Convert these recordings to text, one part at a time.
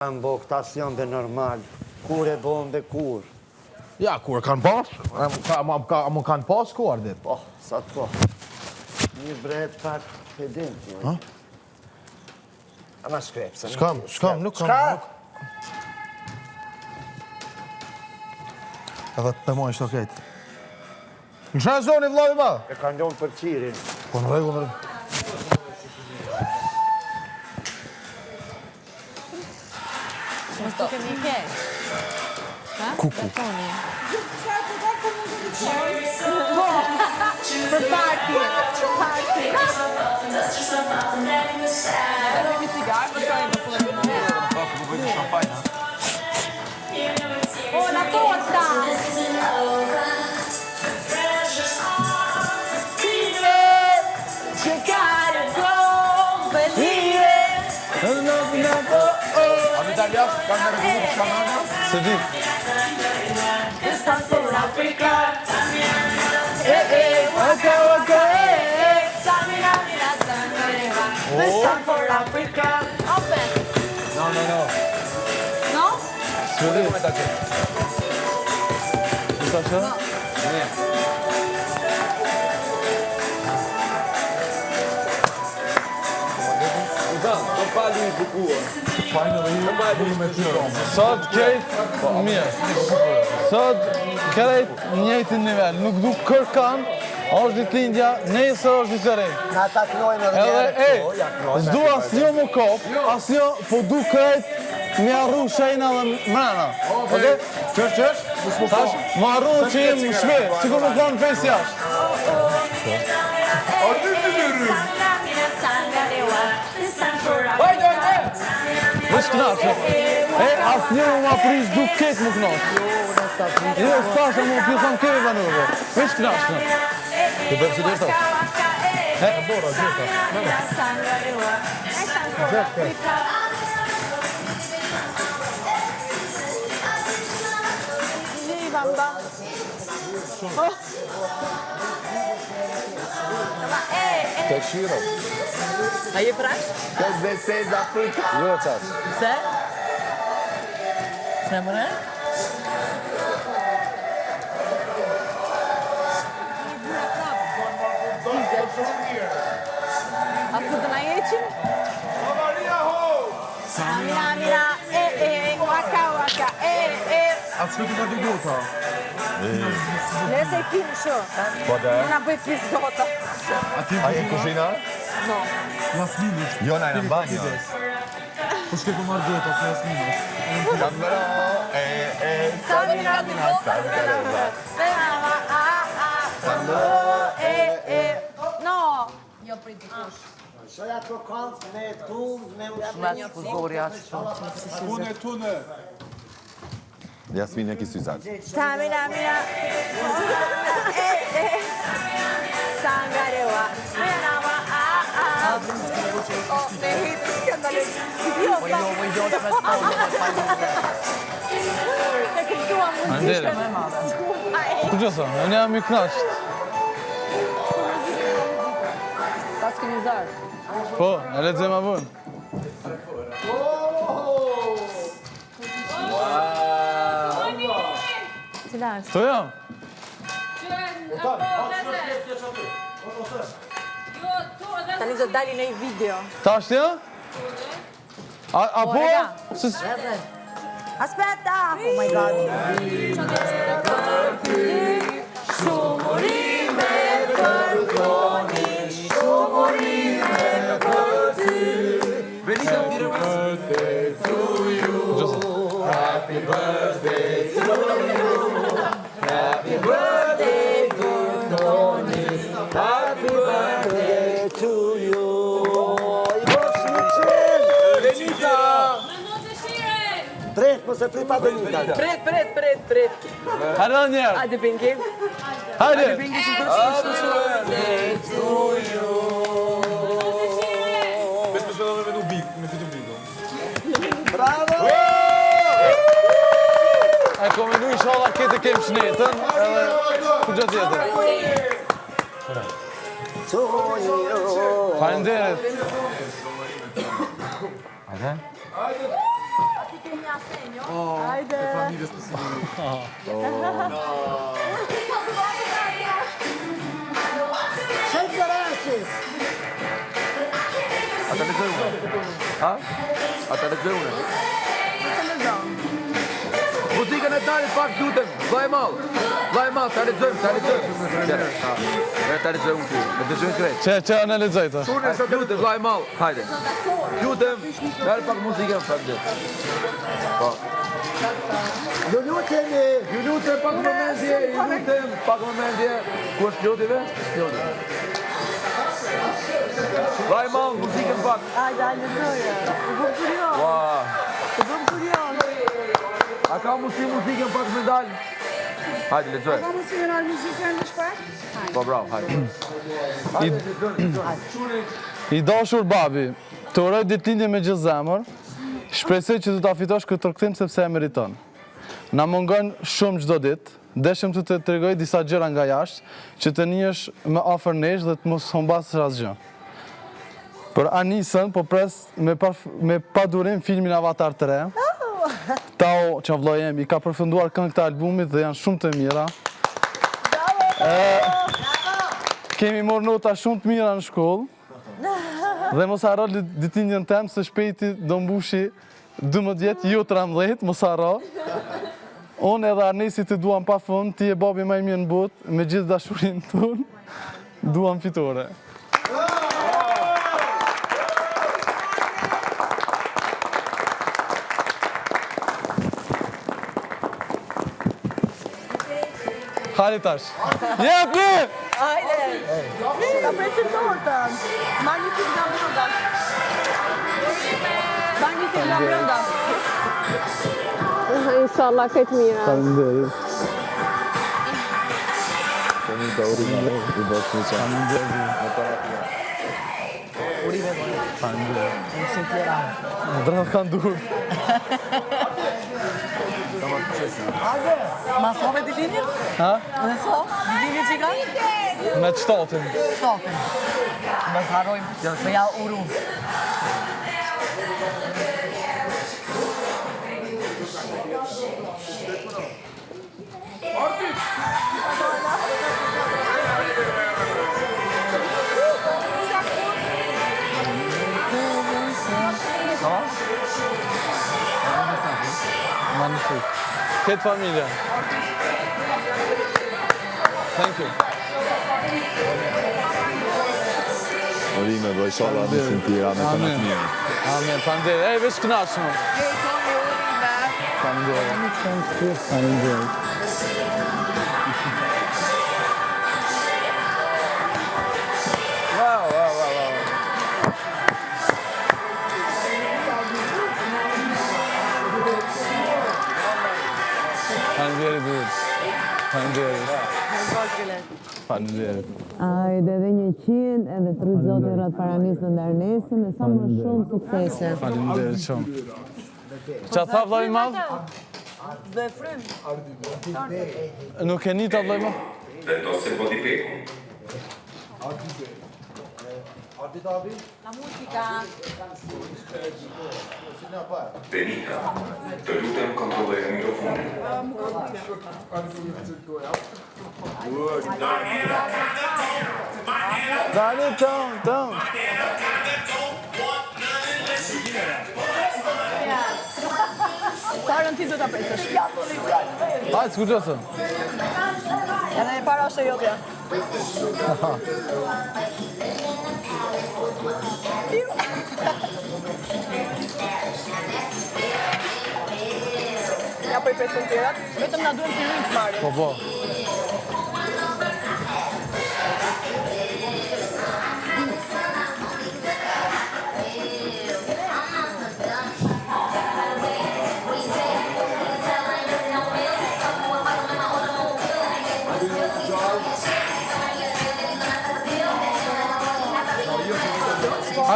Kanë bo këta si janë dhe normal, kur e bombe kur. Ja, kur kanë pas, më kanë pas ku ardit. Po, sa të po. Një bret pak pedim. Ama shkrep, se Shkam, nuk kam. Edhe të mojnë shto ketë. Në shënë zoni, vlavi ma? E kanë ljonë për qirin. Po në regu, në regu. Mos të kemi keq. Kuku. Për party. Kemi cigar, pastaj do Oh, la torta! A l'Italia? Kanë në regu të shkanada? Se di. No. No? Se di. Come ta që? Questa c'è? Sot krejt mirë. Sot krejt njëjtin nivel. Nuk du kërkan, është ditë lindja, nesër është ditë rejt. Na taknojnë edhe Edhe, njerë s'du asnjë më kop, asnjë, po du krejt mi arru shejna dhe mrena. Oke? Qësh? Tash, më arru që jem në shpe, sikur më konë fejs jashtë. Vesh knaqë. Asnjë më aprish du ketë më knaqë. Jo, s'tashe më pjëson keve banurve. Vesh knaqë. Të bërë si dërta? Bora, gjitha. Të shiro. A je prash? Këtë besez Afrika. Jo, qas. Se? Se mëre? A ku të na jeqim? Mira, waka, A të shkëtë më dy gota? Nëse i kim shë, Po dhe? na bëj pis gota. A je kuzhina? No. Jasminish. Jo, na e në banjo. Po shke po marrë gota se Jasminish. Kamera, No. Shoja të kanë me tunë, me Tune. Jasmin e ki syzat. Mira. Sangarewa. Ne hitë skandalin. Jo, e kuptuam muzikën. Ku gjësa, unë jam i knaqët. Pas kemi zarë. Po, e lexojmë a vën. Cila është? To jam. Tani do dali në një video. Ta është ja? A po? rega. Aspetta! Oh my god! Tret, mos e prita Benita. Pret! Hajde dhe njerë. Hajde, Pinky. Hajde. Pinky, si të Bravo! E komendu i shala kete kem shnetën, edhe ku gjë tjetër. Faleminderit. Hajde. Hajde. Familjes të siguri. Shëjtë Garasis! Ata lexoj unë. Ha? Ata lexoj unë. Muzikën e tarit pak lutem. Vllai i madh. Vllai i madh, ta lexojmë. Ta lexoj unë ty. Me dëgjojmë krejt. Që në lexoj të. Lutem vllai i madh. Hajde. Lutem, dal pak muzikën fakt. Po. Ju lutemi! Ju lutem pak vëmendje, ju lutem pak vëmendje. Ku është lutjeve? Lutje. Vllai i madh, muzikën pak. Hajde, lexoje. U bëm kurios. Ua. U bëm kurios. A ka muzikën pak me dal? Hajde, lexoj. Ka mos i muzikën në shpart? Po bravo, hajde. I dashur babi, të uroj ditëlindje me gjithë zemër, shpresoj që të ta fitosh këtë tërkthim sepse e meriton. Na mungon shumë çdo ditë, deshëm të të tregoj disa gjëra nga jashtë, që të njihesh më afër nesh dhe të mos humbasësh asgjë. Për Anisën, po pres me padurim filmin Avatar 3. Tao që vllai im i ka përfunduar këngët e albumit dhe janë shumë të mira. Kemi marrë nota shumë të mira në shkollë. Dhe mos harro ditëlindjen tem se shpejti do mbushi 12 vjet, jo 13, mos harro. Unë edhe Arnesi të duam pa fund, ti e babi më i mirë në botë, me gjithë dashurinë tonë, duam fitore. Hajde tash. Jepi! Hajde. Ta presim tortën. Magnifique nga brenda. Magnifique nga brenda. Inshallah, këtë mira. Faleminderit. Faleminderit. Drat kanë dur. Ma sove ditëlindjen? Ha? Në so? Ditëlindje që ka? Me të shtatin. Stopin. Mos harrojmë me ja uru. Magnifique. Këtë familja. Thank you. Orime, do inshallah në shumë tira me të në të mirë. Amen, faleminderit. Ej, veç kënaqshëm. Faleminderit. Faleminderit. Faleminderit, duhet. Faleminderit. Faleminderit. Hajde edhe 100 edhe 3 zotë rrët paranisën dhe Ernesin e sa më shumë suksese. Faleminderit shumë. Qa tha vllai i madh? Dhe frym. Nuk e nita vllai i madh? Vendose po di pekun. La musica. Benita, të lutem kontrolloje mikrofonin. Dale, ton. Parën ti do ta presësh. Hajde, s'kuqosë. Edhe e para është e jotja. Ja për i presën tjerat, vetëm na duhem të rinë të marrim. Po.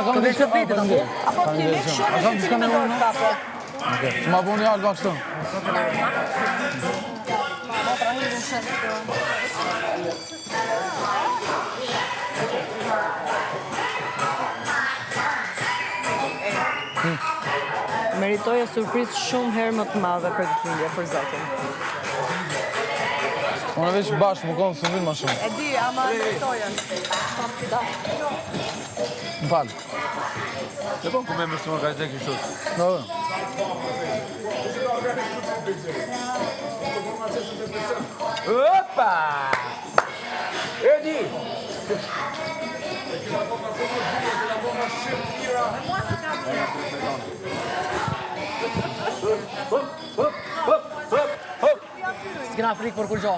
Të vesh të vitit, apo ti lek shumë e si cilin me dorë kape. Ma buni alba kështu. meritoja surprizë shumë herë më të madhe për ditëlindje, për zotin. Unë veç bashkë më konë së vinë ma shumë. E di, ama meritoja. Më falë. Të bon ku me më shumë ka të kështu. No. Opa! Edi! S'kena frikë për kur gjo.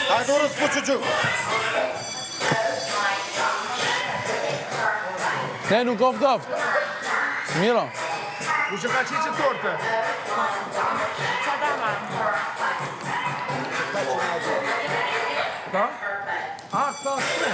Hajde orës po që gjë. Ne nuk oft. Miro. Ku që ka qiqë torte? Ka? A, këta shtu.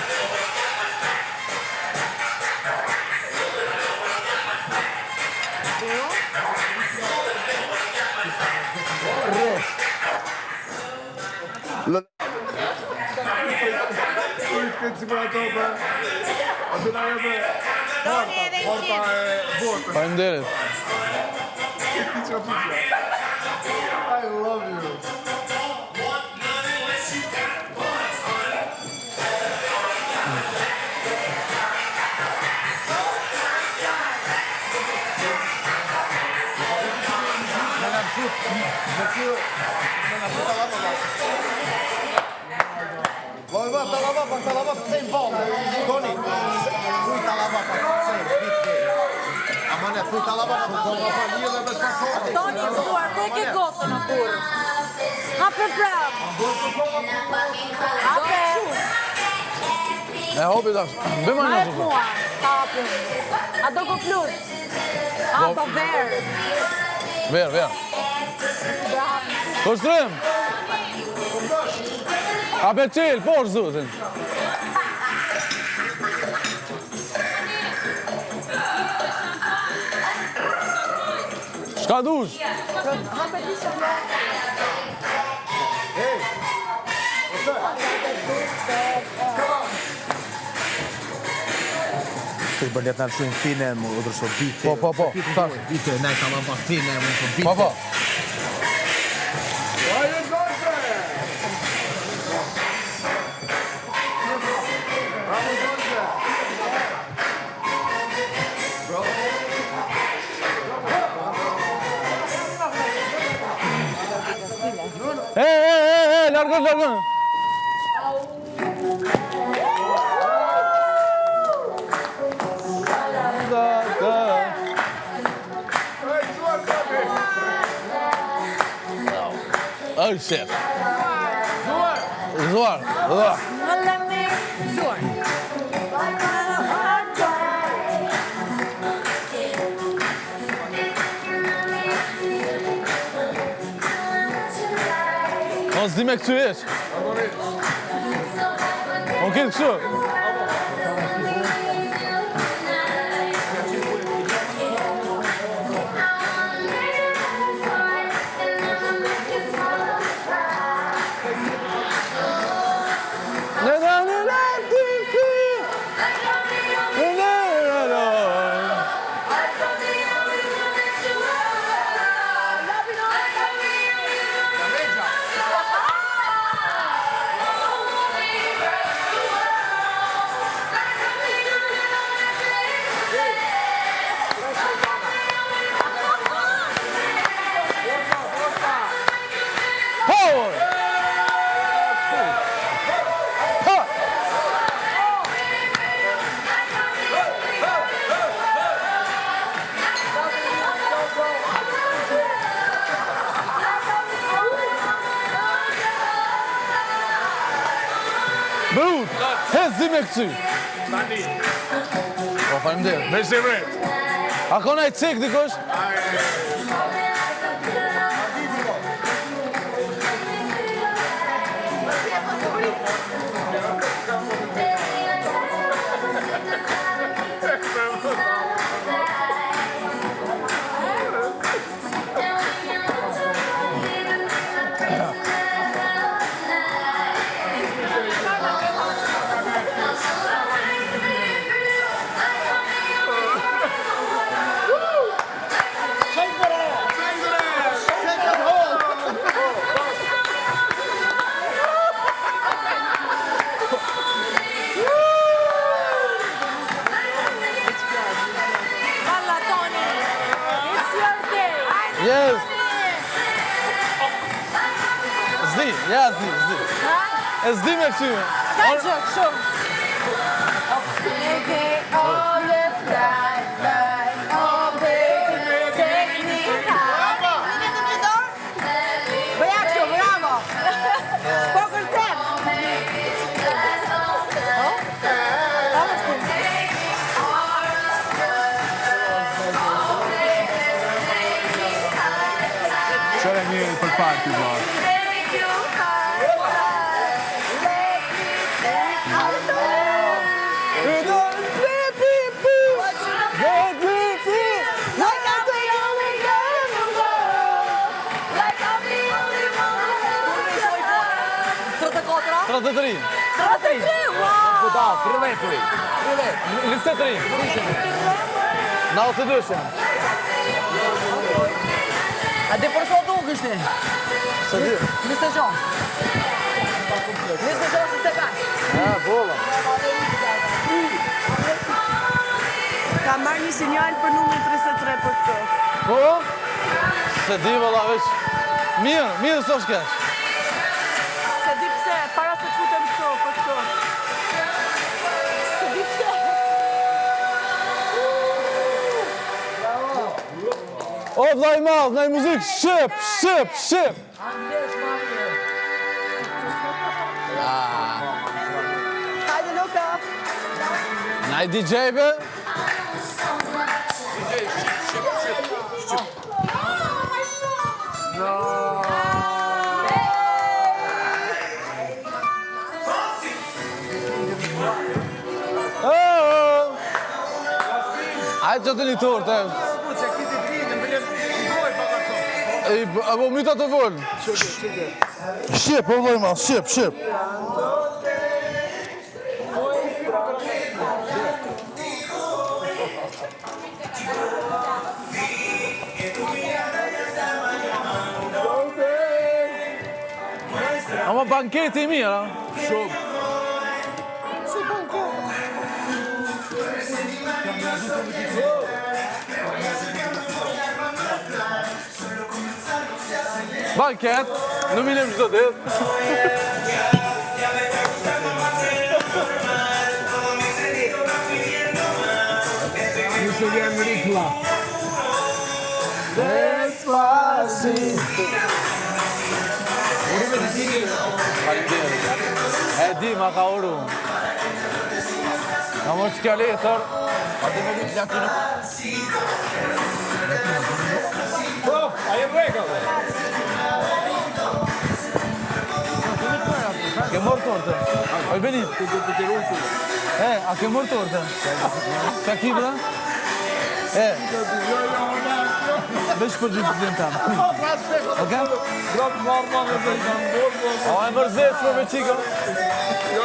Faleminderit. I love you. Talava pëse në valë. Toni, thuj talava pëse në bitë. Amane, thuj talava pëse. Toni, thuar, te ke gotën në kur. Hape prapë. Hape. E hopi tash. Bëma Ma një e mua. Hape. A do ko plus. A do verë. Ver. Kështrim. Hape qelë, por zotin. Shka dush? Të bërlet në shumë fine, më udrësho bite. Po. Tash. Bite, ne ka më fine, më shumë bite. Po. Largën. Oh shit. Zuar. Mos di me këtu ish. O këtë kështu. Brut, hezi me këty. Po, faleminderit. Me se vret. A ka naj cek dikush? Yes. Zdi, ja zdi. E zdi me këtyme. Ka gjë, shumë. All the night, oh baby, take me high. Bëja kështu, bravo. Po kërcem. Qërë e mirë për party, bërë. Të tri. Po da, 33. 23. 92. A dhe përso të ukë është? Së dy. 26. 26 se ka. Ja, bolla. Ka marrë një sinjal për numrin 33 për këto. Po? Se di, valla, veç. Mirë së shkesh. Se di pse, para se të futem këto, për këto. Se di pse. O, vllai madh, ndaj muzikë, shqip. Hajde Luka. Ndaj DJ, be. Hajde që të një torë, apo myta të volë. Shqip, o vllai madh, shqip. Ama banketi i mirë, a? Shumë. Banket, në minim çdo ditë. Nisë vjen rikla. Despacito. E di, ma ka uru. Ka më që kja letër. A dhe me lutë latino. Prof, a jem regale. Ke mërë torte? Oj, Benit. A ke mërë torte? Ka ki, bra? Veç për gjithë të tamë. Oke? Gratë marma me dhe janë borë. A e mërzet për me qika? Jo.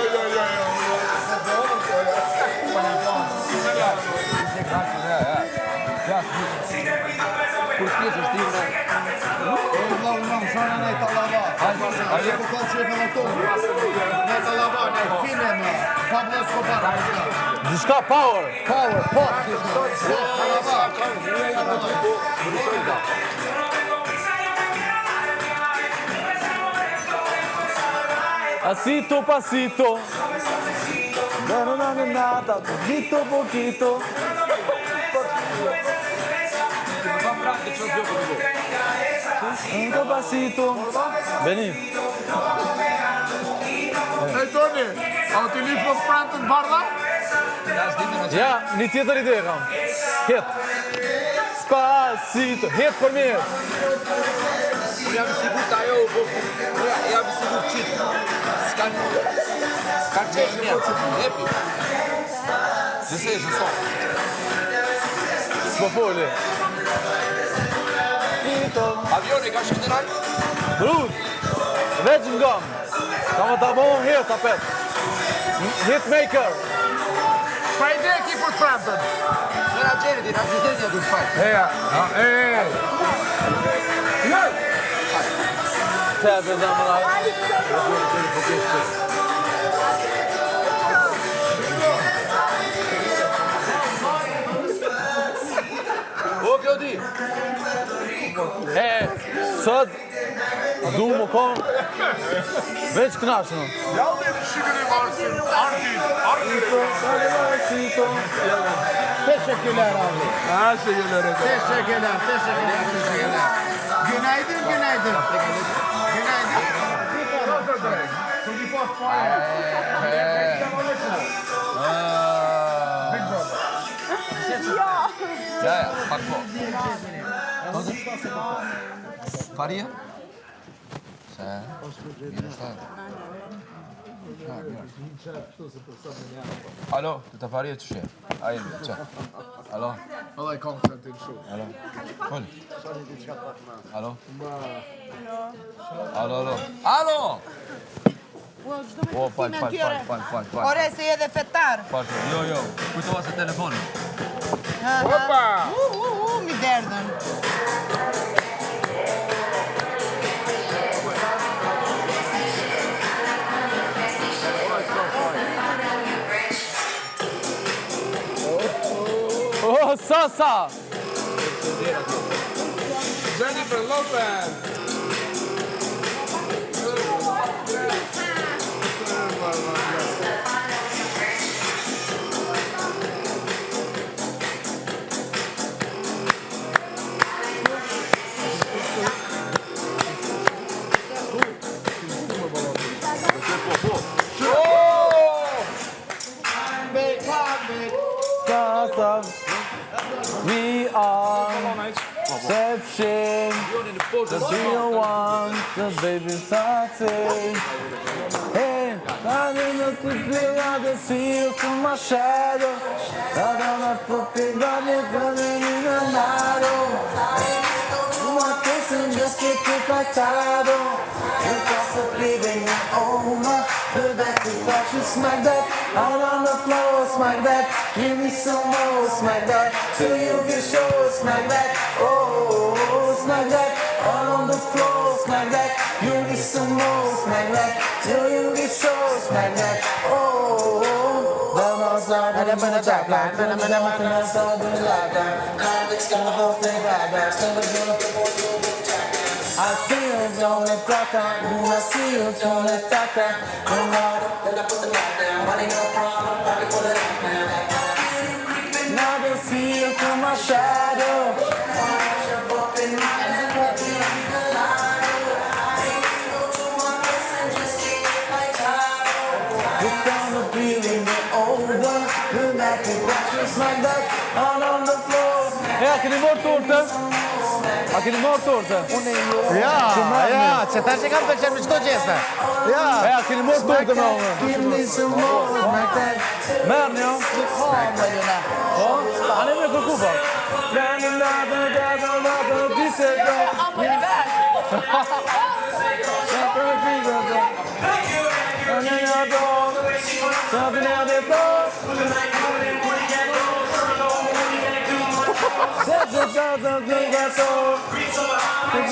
Kur t'jesh është ti në... Unë shana në i talava. Ajë për këtë që e për në tonë. Në talava, në i film, Pablo Escobar. Dishka power. Pasito, pasito. Nada, poquito, poquito. Un pasito. Beni. E Toni, a të li për prantën barda? Ja, një tjetër ide kam. Het. Spasito. Het për mirë. Unë jam i sigurt ajo, jam i sigurt qitë. S'ka qesh njerë, hepi. Nëse e shëson. S'po foli. Avioni ka shkëtëral? Brut. Veç ngam. Ka më të bohën het, tapet. Hitmaker. Pa ide e ki për prantën. Nëra gjerit, në asistentja du të fajt. Tebe dhe më rajtë. O, kjo di. Sot du më konë veç knashën. Teşekkürler abi. Teşekkürler. Teşekkürler. Günaydın. Günaydın. Ja, pak po. Faria? Alo, të të faria të shë. Ajë, që? Alo? Vallahi kontentin shumë. Alo? Kol? Alo? Alo? Alo? O, fal. Ore, se edhe fetar. Jo, kujtova se telefonin. Opa! Mi derdën. Oh, Sasa! Jennifer Lopez! Sasa! We are searching the real one, the baby starting. Hey, I don't know to feel how to see you from my shadow. I don't know to feel how you're running in the night. You want this and just get it like title. You're possibly being over. The back to touch you, smack that. Out on the floor, smack that. Give me some more, smack that. Till you get sure, smack that. Oh, smack that. Out on the floor, smack that. You get some more, smack that. Till you get sure, smack that. Oh, I see you on the clock, I see you on the clock. Then I put the light down, money no problem, probably put it up now. Now I can see you through my shadow. You're gonna be in the older, you're not the just like that, all on the floor. Ja, keni marrë tortën? A keni marrë tortën? Ja, që tash e kam pëlqen me çdo gjeste. Ja. Ja, keni marrë tortën me unë. Give me some more, smack that. Merrni, jo? Po? Ani me kërku, po?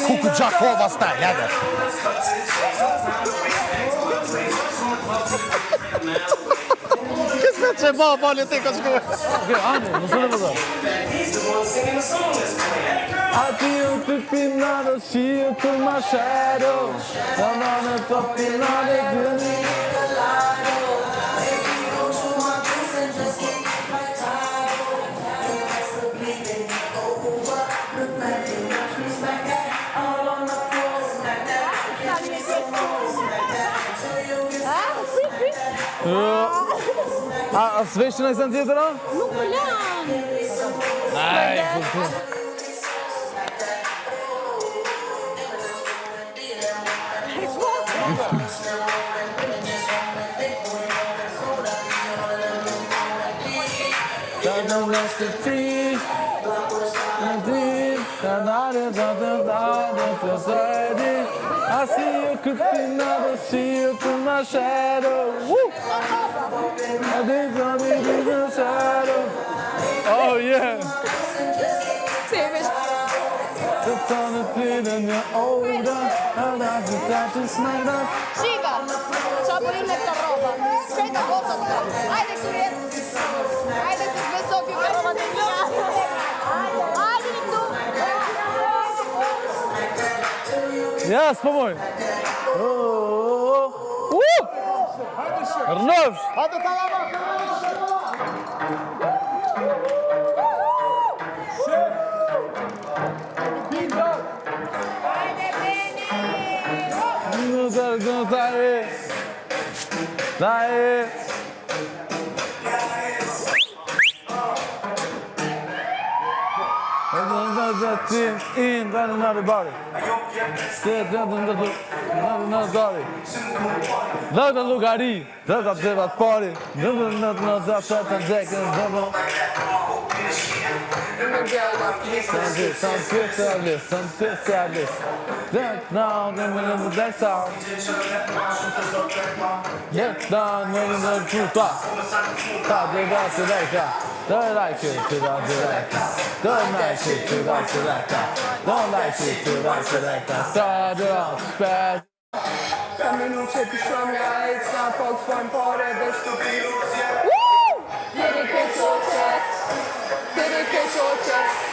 Kuku Gjakova style, hajde. Kësme që ma politika shkuve. Okej, Ani, nësë në përdo. I feel to be not a shield to my shadow. I'm on a top in all the beauty. A s'vesh në kësën tjetër, a? Nuk më lanë. Aj, kur. I see you cooking out a shield to my shadow. Woo! I did something to the shadow. Oh yeah. It's on the pin and you're older. And I just got to smile up. Shiva, qa po im me këto roba. Shkrej të boca të roba. Ajde kërje. Ajde se s'besoj kjo roba të mija. Ajde në këtu. Ja, s'po moj. Rënofsh. Hajde tallava. Dai. In another body. Another body. Another lugari. Another party. Some specialist. Now, that's all. Get down in the truth. Don't like it, don't like it. Don't like it, don't like it. Don't like it, don't like it. Start out, spaz. Kam nu që të shomja e ca pak s'pojnë pare dhe shtëpi. Tiri ke qoqet,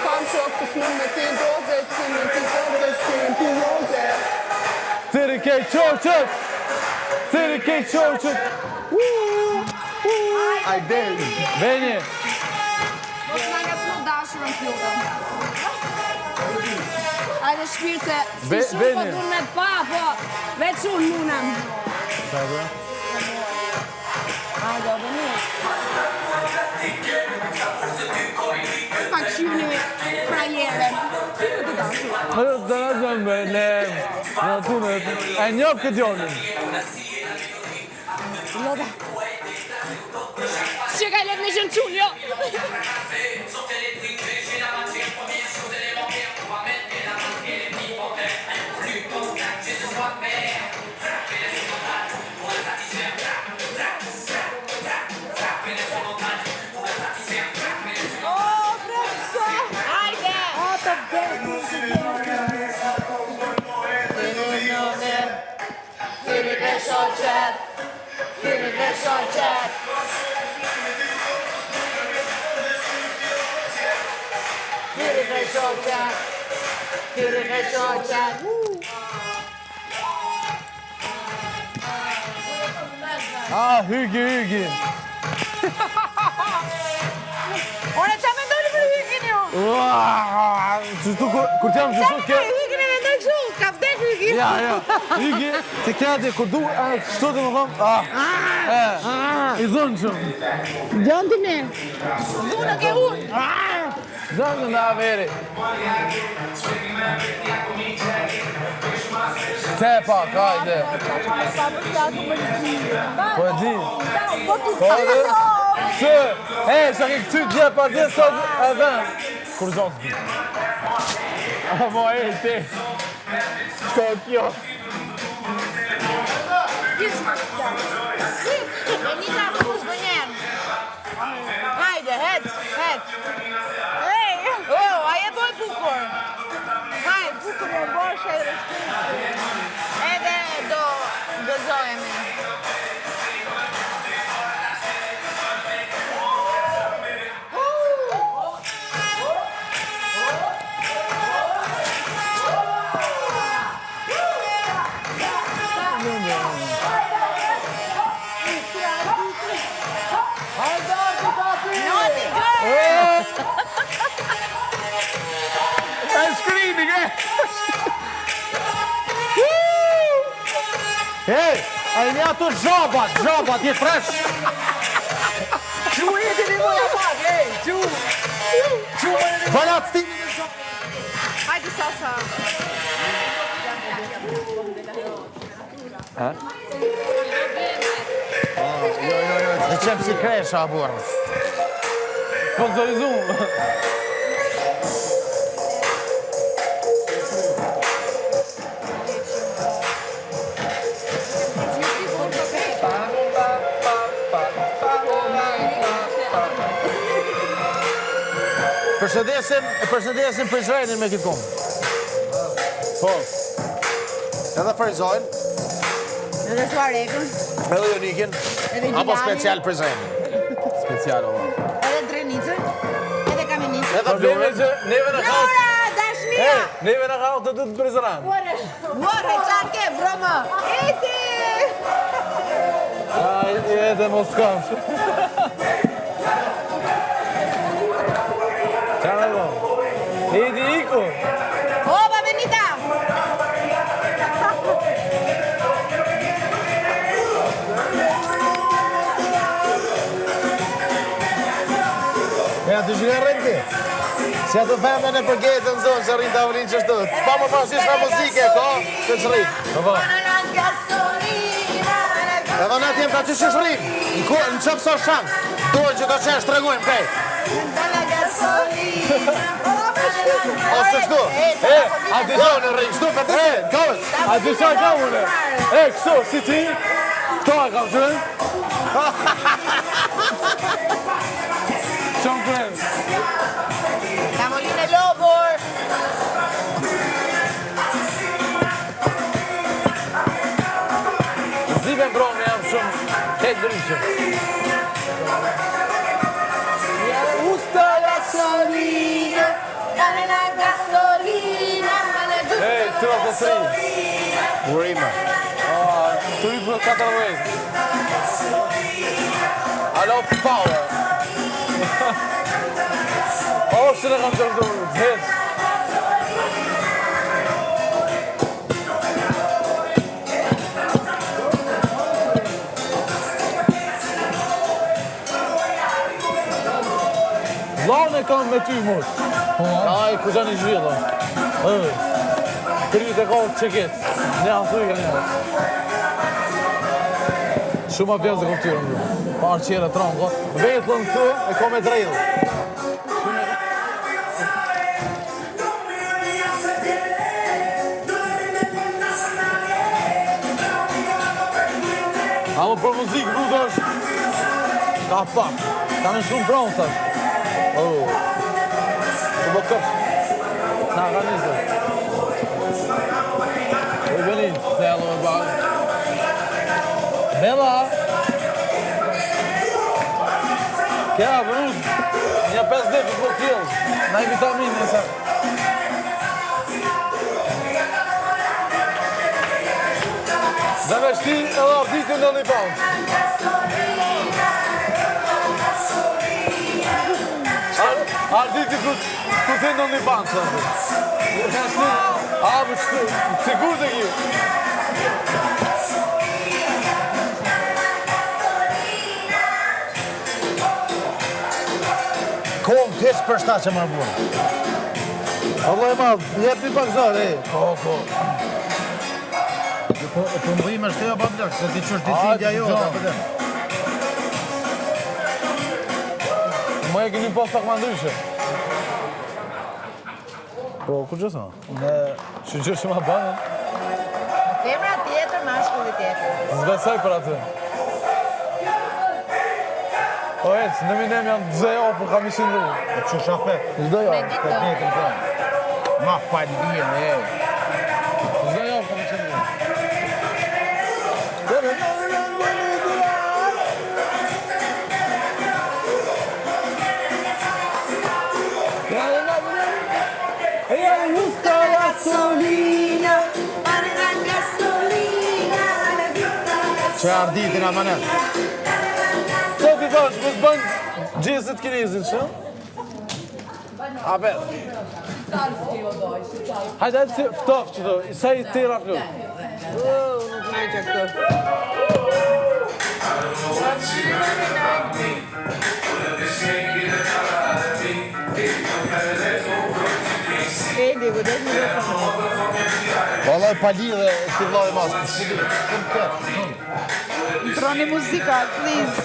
kam shok të s'mun me ti dozet, që me ti dozet, që me ti dozet. Tiri ke qoqet, tiri ke qoqet. Ai deli. Veni. Mos nga nga s'nu dashurën t'lutem. Ajde shpirë se si shumë po dun me pa, po veç unë munam. Ajde, o bëni. S'pa qyni frajeren. Si në të dashurën? Të rëzëm me e njëpë këtë jonin. Loda. Si ka let me qënë qunë, jo? Ah, hygi. Ore, qa me ndoni për hygin jo? Qështu, kur t'jam qështu t'ke... Hygin e vendoj kështu, ka vdek hygin. Ja, hygi, të kjati, kur du, kështu të më thom, i dhunë shumë. Gjondi ne. Dhunë ke unë. Dhunë në averi. Te pak, hajde. Po e di. Po edhe, që, që ke këty dje pa dje sot e ven. Kur zonë të di. A mo e ti. Shko kjo. Nita plus dhe njerë. Hajde, het. Aje doj bukur. Hajde, bukur e bosh e respekt. Edhe do gëzojemi. Hej, a i një ato zhabat, je fresh. Që e të një moja pak, që Balat sti. Hajde sasa. Në qëmë si kresha, burës. Sponsorizum. Përshëndesim Prizrenin me këtë komë. Po. Edhe Frizojnë. Edhe Suarekën. Edhe Jonikin. Apo special Prizrenin. Special, ova. Edhe Drenicën. Edhe Kamenicën. Edhe Florën. Neve në Flora, dashni neve na ka të të prezëran. More, qa ke, bromo? Eti! Edhe mos kam. Qa në go? Edi iku. Oba, Benita! Ja, të shkë rëndi. Si ato femne në përgetë në zonë që rrinë të avlinë që shtu. Pa më pasysh në muzike, ko? Të që rrinë. Edhe në t'jem ka që që rrinë. Në qëpë so shanë. Dojnë që të qenë shtregojmë kej. Ose shtu. A di Do në rrinë, shtu për të rrinë. Kavës. A di sa kam une? Këso, si ti? Këto a kam qënë? Qënë krem? Camoline Lobor! Zive mbromi jam shumë ketë ndryshëm. Gusto gasolina, dame la gasolina, Hey, të në të sëri. Urime. Të rritë për 4 vejtë. Alo, power. O, që në kam të rëdurë, hetë. Vlaun e kam me ty, mosh. Ai, ku gjani zhvilla. Kryt e kohë që ketë. Ne athuj ka një. Shumë a pjesë e këftyrën, bro. Parë qere tronë, ko. Vetë në këtu e ko me drejlë. Amo për muzikë, bro, është. Ka pak. Ka në shumë tronë, thash. Të më këpë. Na, ka njëzë. Benin, thellë me bagë. Bella! Kja, brud, një 5 dhe për tjellë. Na i vitaminë, nësa. Dhe me shti edhe arditin në një pound. Arditin ku të në një pound, sa të. A, më qëtu, sigur të kjo. Kom, keq për shta që më bunë. Allah e madhë, jetë një pak zarë, e. Po. Po mbëjmë është të jo pa blokë, se ti që është ditindja jo, ta përdem. Më e këni pas pak ma ndryshe. Po, ku që sa? Që që ma banë? Femra tjetër, mashkulli tjetër. Zbesoj për atë. O ecë, në minem janë 2 jo, për kam ishin rrugë. E që shafet. Zdo jo. Për netën tonë. Ma falbien, e. Zdo jo, për kam ishin rrugë. Që arditin amanet. Co ti thash, më s'bënë gjësit kinezit, që? A bet. Hajde, hajde si ftof që do, sa i tira flu. Nuk në që këtu. Edi, ku des më do të Valaj pali dhe ti vloj mas. Troni muzika, please.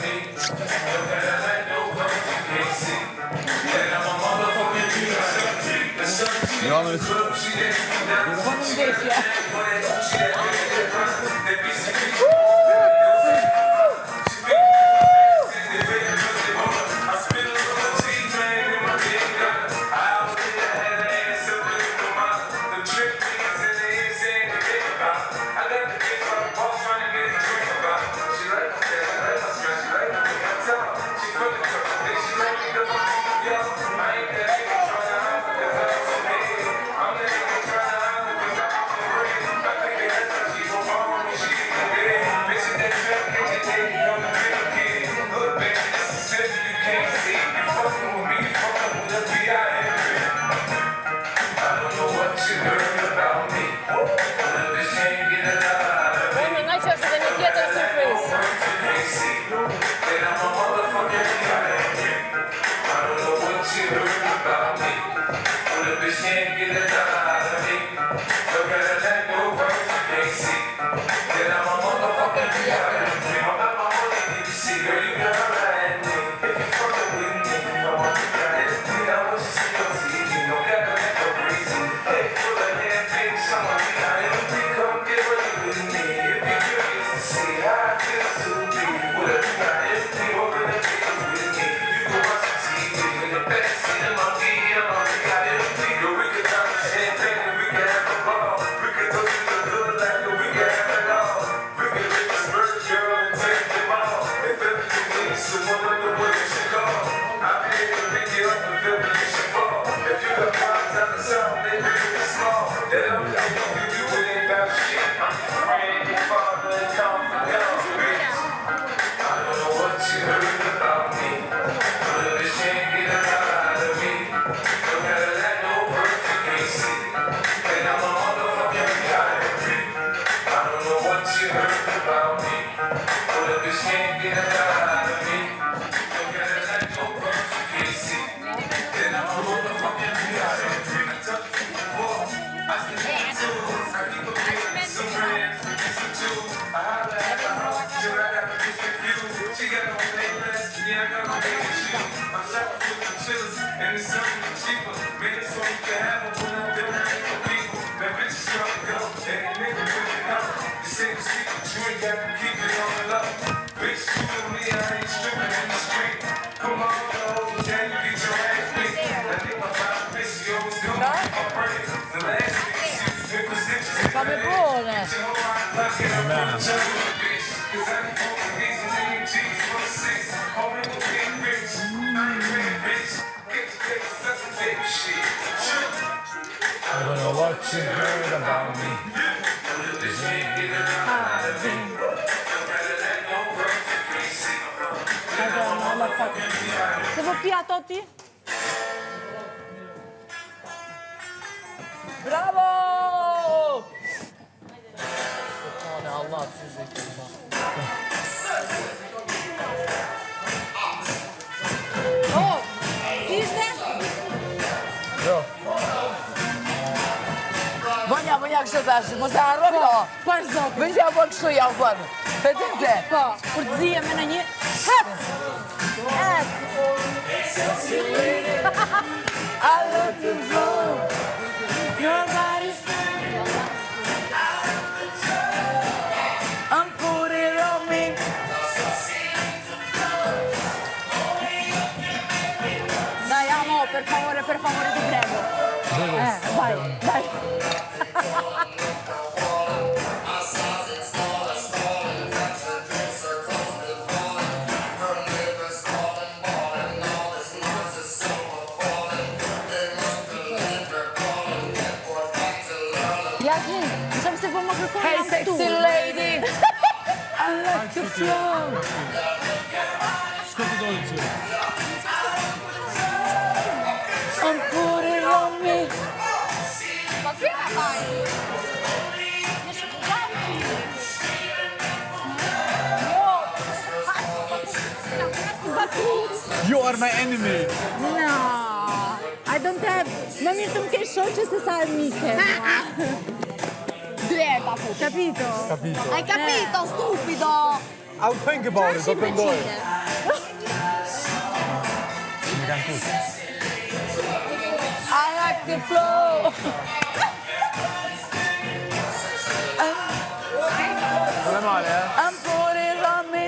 Ja, men can't get it out of me. No better let no words you can't see. Then I'm a motherfucking reality. I'm not my money, you see, girl, you got her at me. If you fucking with me, I want you got it. I want you to see your TV. No gotta let no breezy. Hey, full of hair, big summer, we got everything. Come get ready with me. If you're curious to see how I feel to be. Whatever you got, everything over the things with me. You can watch the TV in the best scene in my DM. We got everything. Yo, we can drop the champagne and we can have a ball. We can go to the good life and we can have it all. We can live this bird, girl, and take them all. If everything needs someone on the way, you should call. I'll be able to pick you up if ever you should fall. If you got problems down the south, they big and small. They don't think you do it ain't about shit. I'm your friend, your father, and confidant, bitch. I don't know what you heard about me, but if this can't get it out of me, no matter that, no words you can't see. And I'm a motherfucking reality. I don't know what you heard about me, but if this can't get it out of me, no matter that, no words you can't see. Then I'm a motherfucking reality. I touched you before, I still need tools. I keep a feeling some friends, some tools. I holler at my house till I got a bitch confused. She got no playlist, yeah, I got no baby shoes. I'm shopping for the chillers, and it's something cheaper. Made it so you can have it when I'm down for people. That bitch is trying to go, and the nigga really know. You say the secret, you ain't got to keep it on the low. Bitch, you and me, I ain't stripping in the street. Come on, though, then you get your ass beat. That nigga my five bitch, you always go my brain. The last nigga, she was 50 cents. Come buone! I don't know what you heard about me. Se può pia Totti? Bravo! Allah sizi. Oh, ishte? Jo. Vonja kështu tash, mos e harro këto. Po është zotë. Veç ja po kështu ja u bën. Fetente. Po, për të zije me në një... Hep! Hep! I love you flow. Nobody... I'm put it on me. Dai, amo, per favore, ti prego. Vai, dai. Jasmin, diciamo se può microfono. Hey sexy lady. I like to flow. I'm put it on me. Ma prima vai. You are my enemy. No, I don't have... Ma mirë të më kesh shoqe se sa amiche. Dreta, fu, capito? Capito. Hai capito, stupido? I'll think about it, do të ndoj. Më kanë tush. I like to flow. Non è male, eh? I'm put it on me.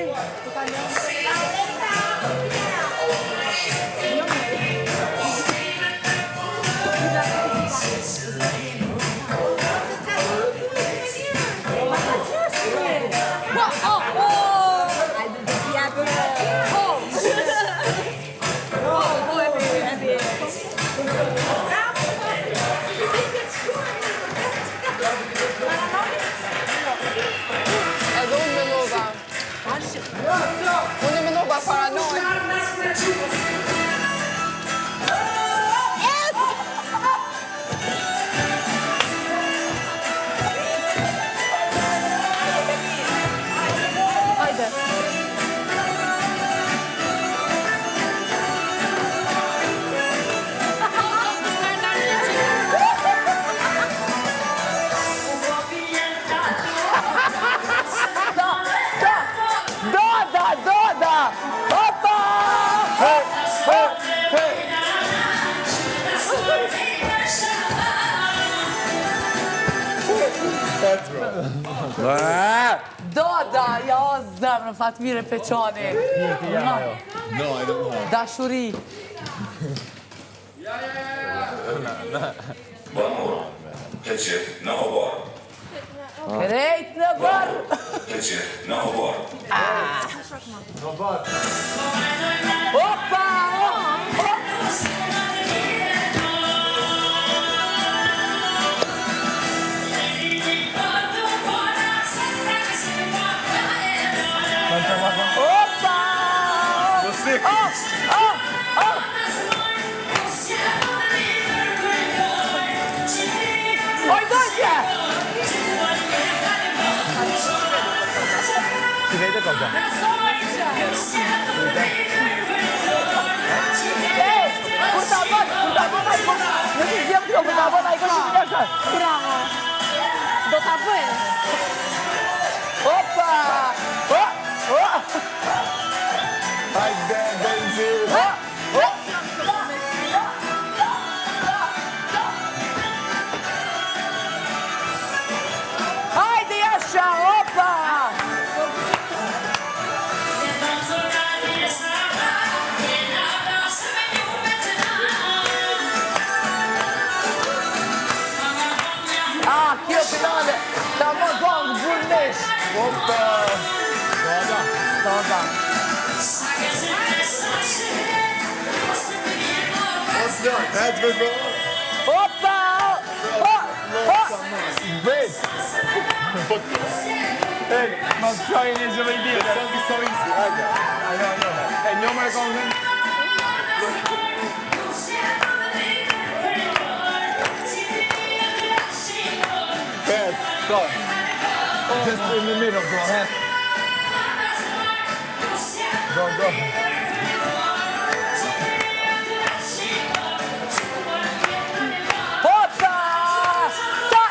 Let's go. Doda, ja o zemrën, Fatmire Peqani. No, I don't know. Dashuri. Keçif në obor. Krejt në bërë. Keçif në obor. Opa! Opa! Oj, dođe! Si vede cosa? Kur ta bën ai kosh. Në të zjem kjo, kur ta bën ai kosh në jashtë. Bravo. Do ta bëj. Opa! Hajde, Benzi. Hajde Jasha, opa! Kjo finale, ta më gongë burnesh. Opa. Doda. That's good, bro. Opa! Wait. Hey, mas trying is your idea. It's gonna be so easy. I know. Hey, no more going. Yes, go. Just in the middle, bro. Huh? Go. Opa! Sa!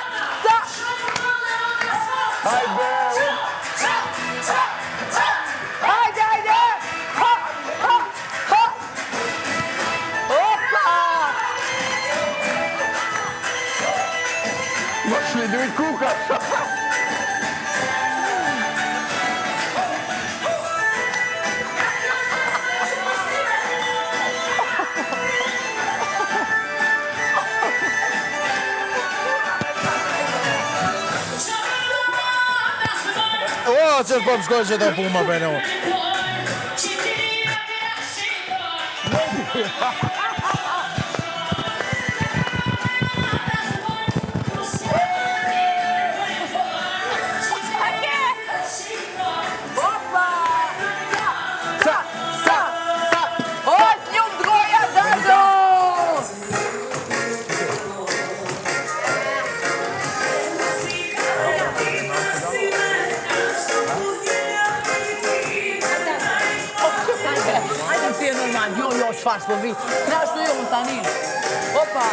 Hi, bro. Hajde! Ha! Opa! Poszli do kucha. O, që po më shkoj që të puma për në. Opa! Sa! O, njëm t'goja, Dado! Hajde si e normal, jo, shfarës po vi. Krashtu jo më tani. Opa!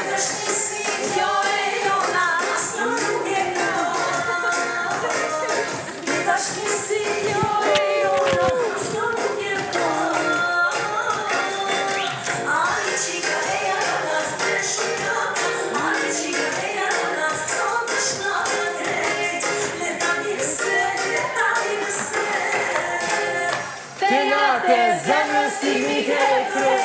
Te zemrës ti mi hekre.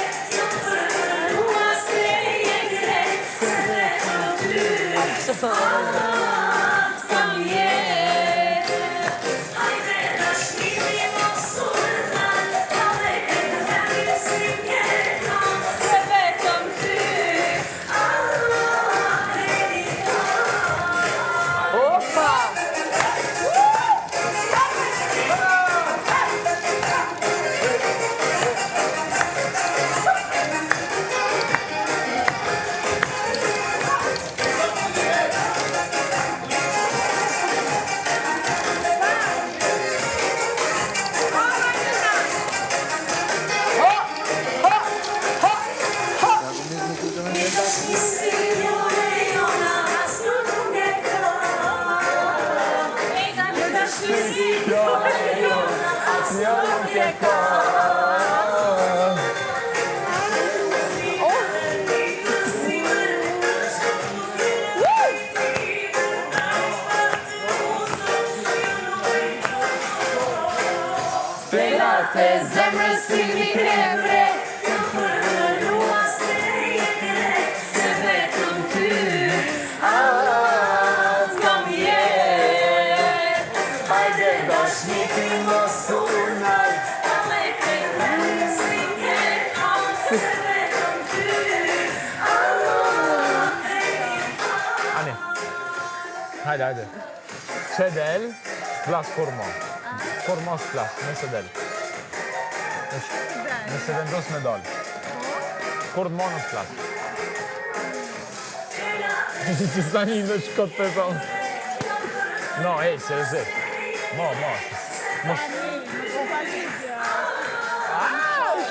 ke bre, të përënua se jekre, se vetëm ty, kam jet. Hajde dashniti më sunaj, me këtë si ke, se vetëm ty, Ani. Hajde. Që del, plas kurmo. Kurmo s'plas, nëse del. Nëse vendos me dal. Kurmo në s'plas. Që sa një në shkot person. No, ej, seriozisht. Mo.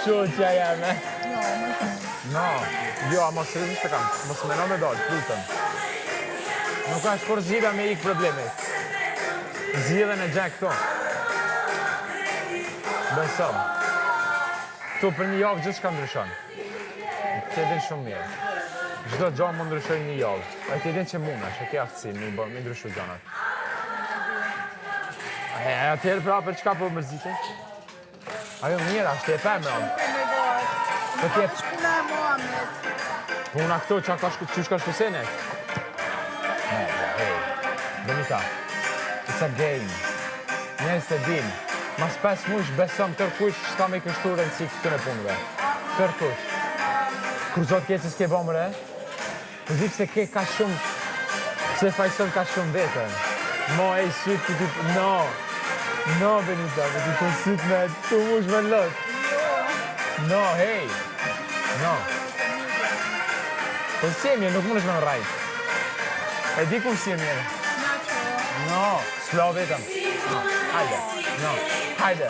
Shoqja jeme. No, jo, ama seriozisht të kam. Mos meno me dal, lutem. Nuk ka shkur zgjidhja me ik problemit. Zgjidhen e gjek këto. Besëm. Këtu për një javë gjithë shka ndryshon. Të din shumë mirë. Çdo gjë më ndryshoj një javë. A ti din që munesh, e ke aftësi me ndryshu gjanat. Atëherë pra për çka po mërzite? Ajo mirë, ashtë e femra. Po ti e Shpuna e Muhammed. puna këto që shka shkusene? Hey, Benita, it's a game. Njerëz të din. Mas 5 muaj besom kërkush s'ka me kështu rëndësi këtyre punëve. Kërkush. Kur zot keq s'ke bë më re? Të di pse ke ka shumë, pse fajson ka shumë vetën. Mo e syt ti no. No Benita, ti të syt me tu mush me lot. No, hey. No. Po si e mirë, nuk mundesh me në rajt. E di ku si e mirë. No, s'lo vetëm. No, hajde. No, hajde.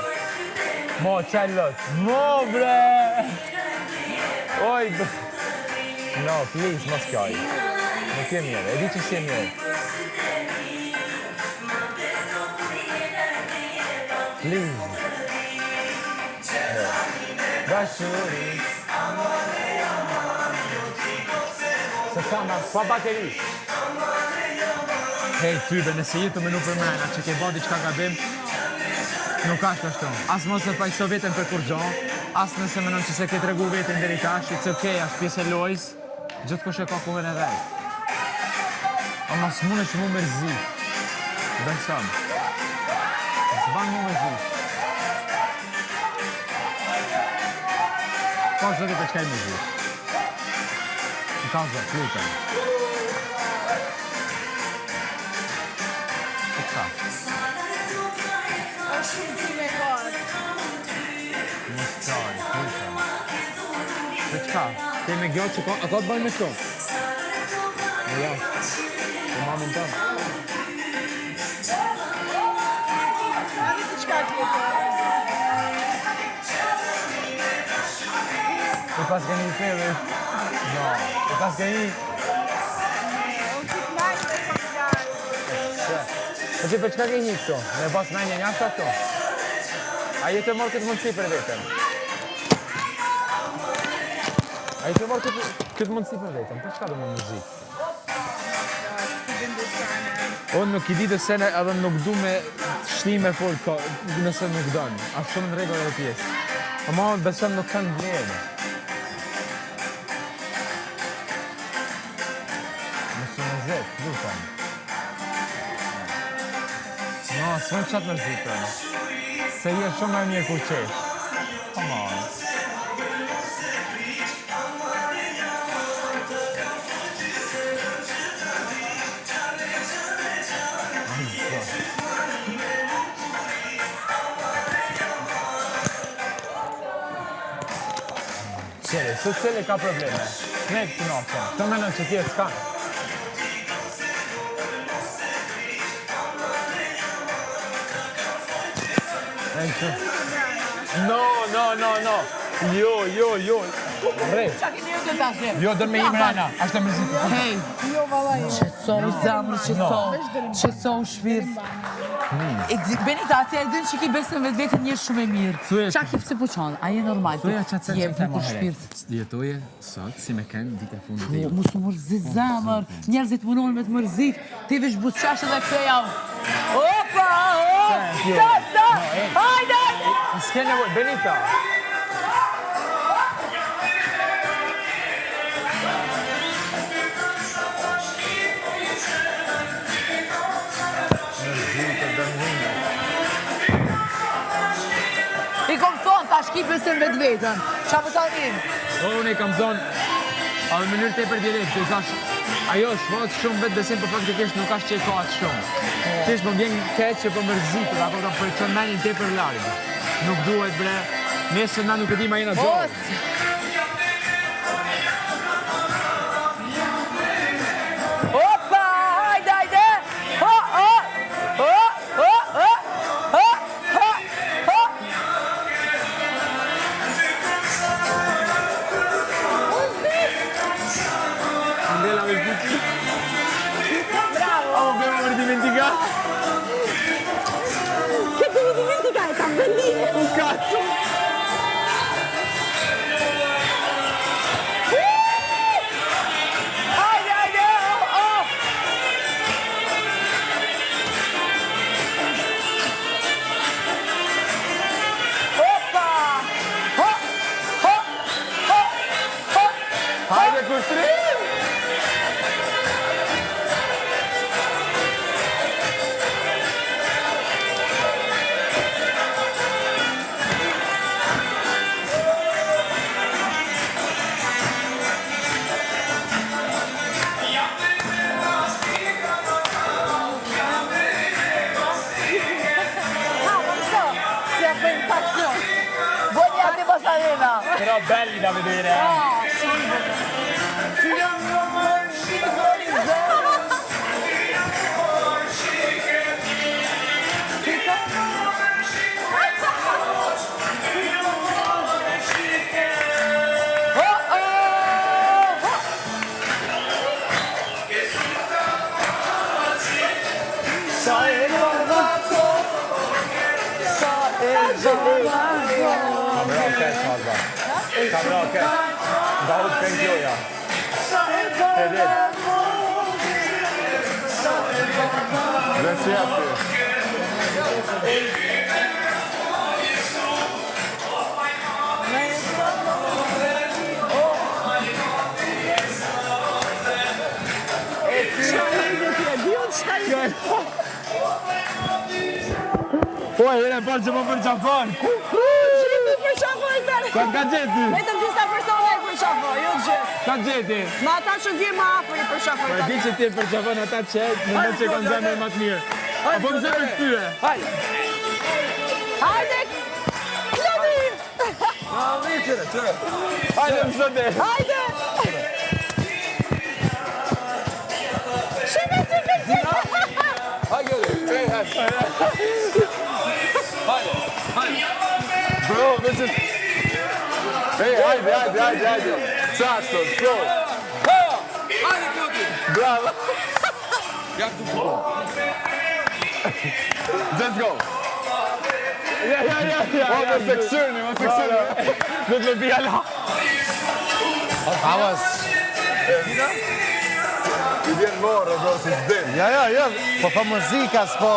Mo, qaj lot. Mo, bre! Oj, no, please, mos kjoj. Nuk e mirë, e di që si e mirë. Please. Dashuri. Se sama, pa bateri. Hej, tybe, nëse jetë të menu për mrena, që ke bodi qka gabim, nuk ashtë ashtu. As mos e pajso vetën për kur gjo, as nëse menon që se ke tregu vetën deri tash, it's okay, as pjesë e lojës, gjithë kush e ka kuven e vetë. O mas mune që mu mërzi. Besëm. Zban mu mërzi. Ka zëri për qka i mërzi. Në ka zërë, lutëm. Qëka? O shumë që me kërë. Në qaj, lutëm. Dhe qka? Te me gjo që ka, a ka të bëjnë me këto? E ja, e mamin tëmë. Ani të qka tjetër. E pas gëni i feve? No, e pas gëni... Unë që të najtë dhe familiarë. Po që për qka ke një këto? Me pas menje njashta këto? A jetë e morë këtë mundësi për vetëm? A jetë e morë këtë mundësi për vetëm? Për qka do më muzikë? Unë nuk i di të sene edhe nuk du me shtime folk nëse nuk dënë. A shumë në regullë e pjesë. Ama besëm nuk kanë vlerë. Nëse në zetë, lutëm. No, s'më qatë në zitën. Se je shumë e mirë kur qesh. Come on. Qere, së cili ka probleme. Ne këtë nofën. Të menon që tjetë s'kanë. No. Jo. Re. Jo, dërme i mrena. Ashtë e mërzit. Hej, Jo, valla jo. qëtësohu zamrë, qëtësohu shpirë. Benita, ati e din që ki besën vetë vetën njërë shumë e mirë. Qa ki pëse po qanë, a je normal, je bukur shpirë. Jetoje sot si me kënë dita fundit e ju. Musë më mërzit zamër, njerëzit mënohen me të mërzit, ti vish busqashë dhe këtë javë. Opa, sa, hajde! S'ke nevoj, Benita. shki besën vetë vetën. Qa për ta njën? Unë e kam zonë, a në mënyrë tepër direkt, i thash, ajo shfaqet shumë vetë besim, për faktikisht nuk ashtë që i ka atë shumë. Thjesht më vjen keq që për mërzitur, apo ta përqon menin tepër largë. Nuk duhet bre, nesër na nuk e di ma jena gjallë. Opa, hajde, hajde! Ho, ho! Ho, ho, ho! Ho, ho, ho! Andela me tutti. Bravo! Abbiamo dimenticato. Che devi dimenticare, tabelline? Un cazzo! Hajde, hajde! Oh, oh! Opa! Ho, ho, ho, ho! Hajde kustri! Ah, non so se ha pensato. Vogliate Pasarena? Però belli da vedere, eh! Ah, sì. Kamera okej. Davut bekliyor ya. Dedi. Nasıl yapıyor? Poi viene e porge po për qafon. Gjeti për shafoj tani. Ka gjeti? Vetëm disa persona e për shafoj, jo gjithë. Ka gjeti? Ma ata që vjen më afër i për shafoj Po di tani. që ti për qafon ata që në që kanë zemër më të mirë. Apo më zemër të tyre. Hajde. Hajde! Klodin! Hajde më sote. Hajde! Shime si për Bro, this is... Hey, hajde. Často, slow. Hajde, Klodi! Bravo. Jak tu było? Let's go. Ja. Vad seksyrni. Do të më bia la. Avas. I vjen morë, bro, si s'dim. Ja. Po fa muzika, s'po.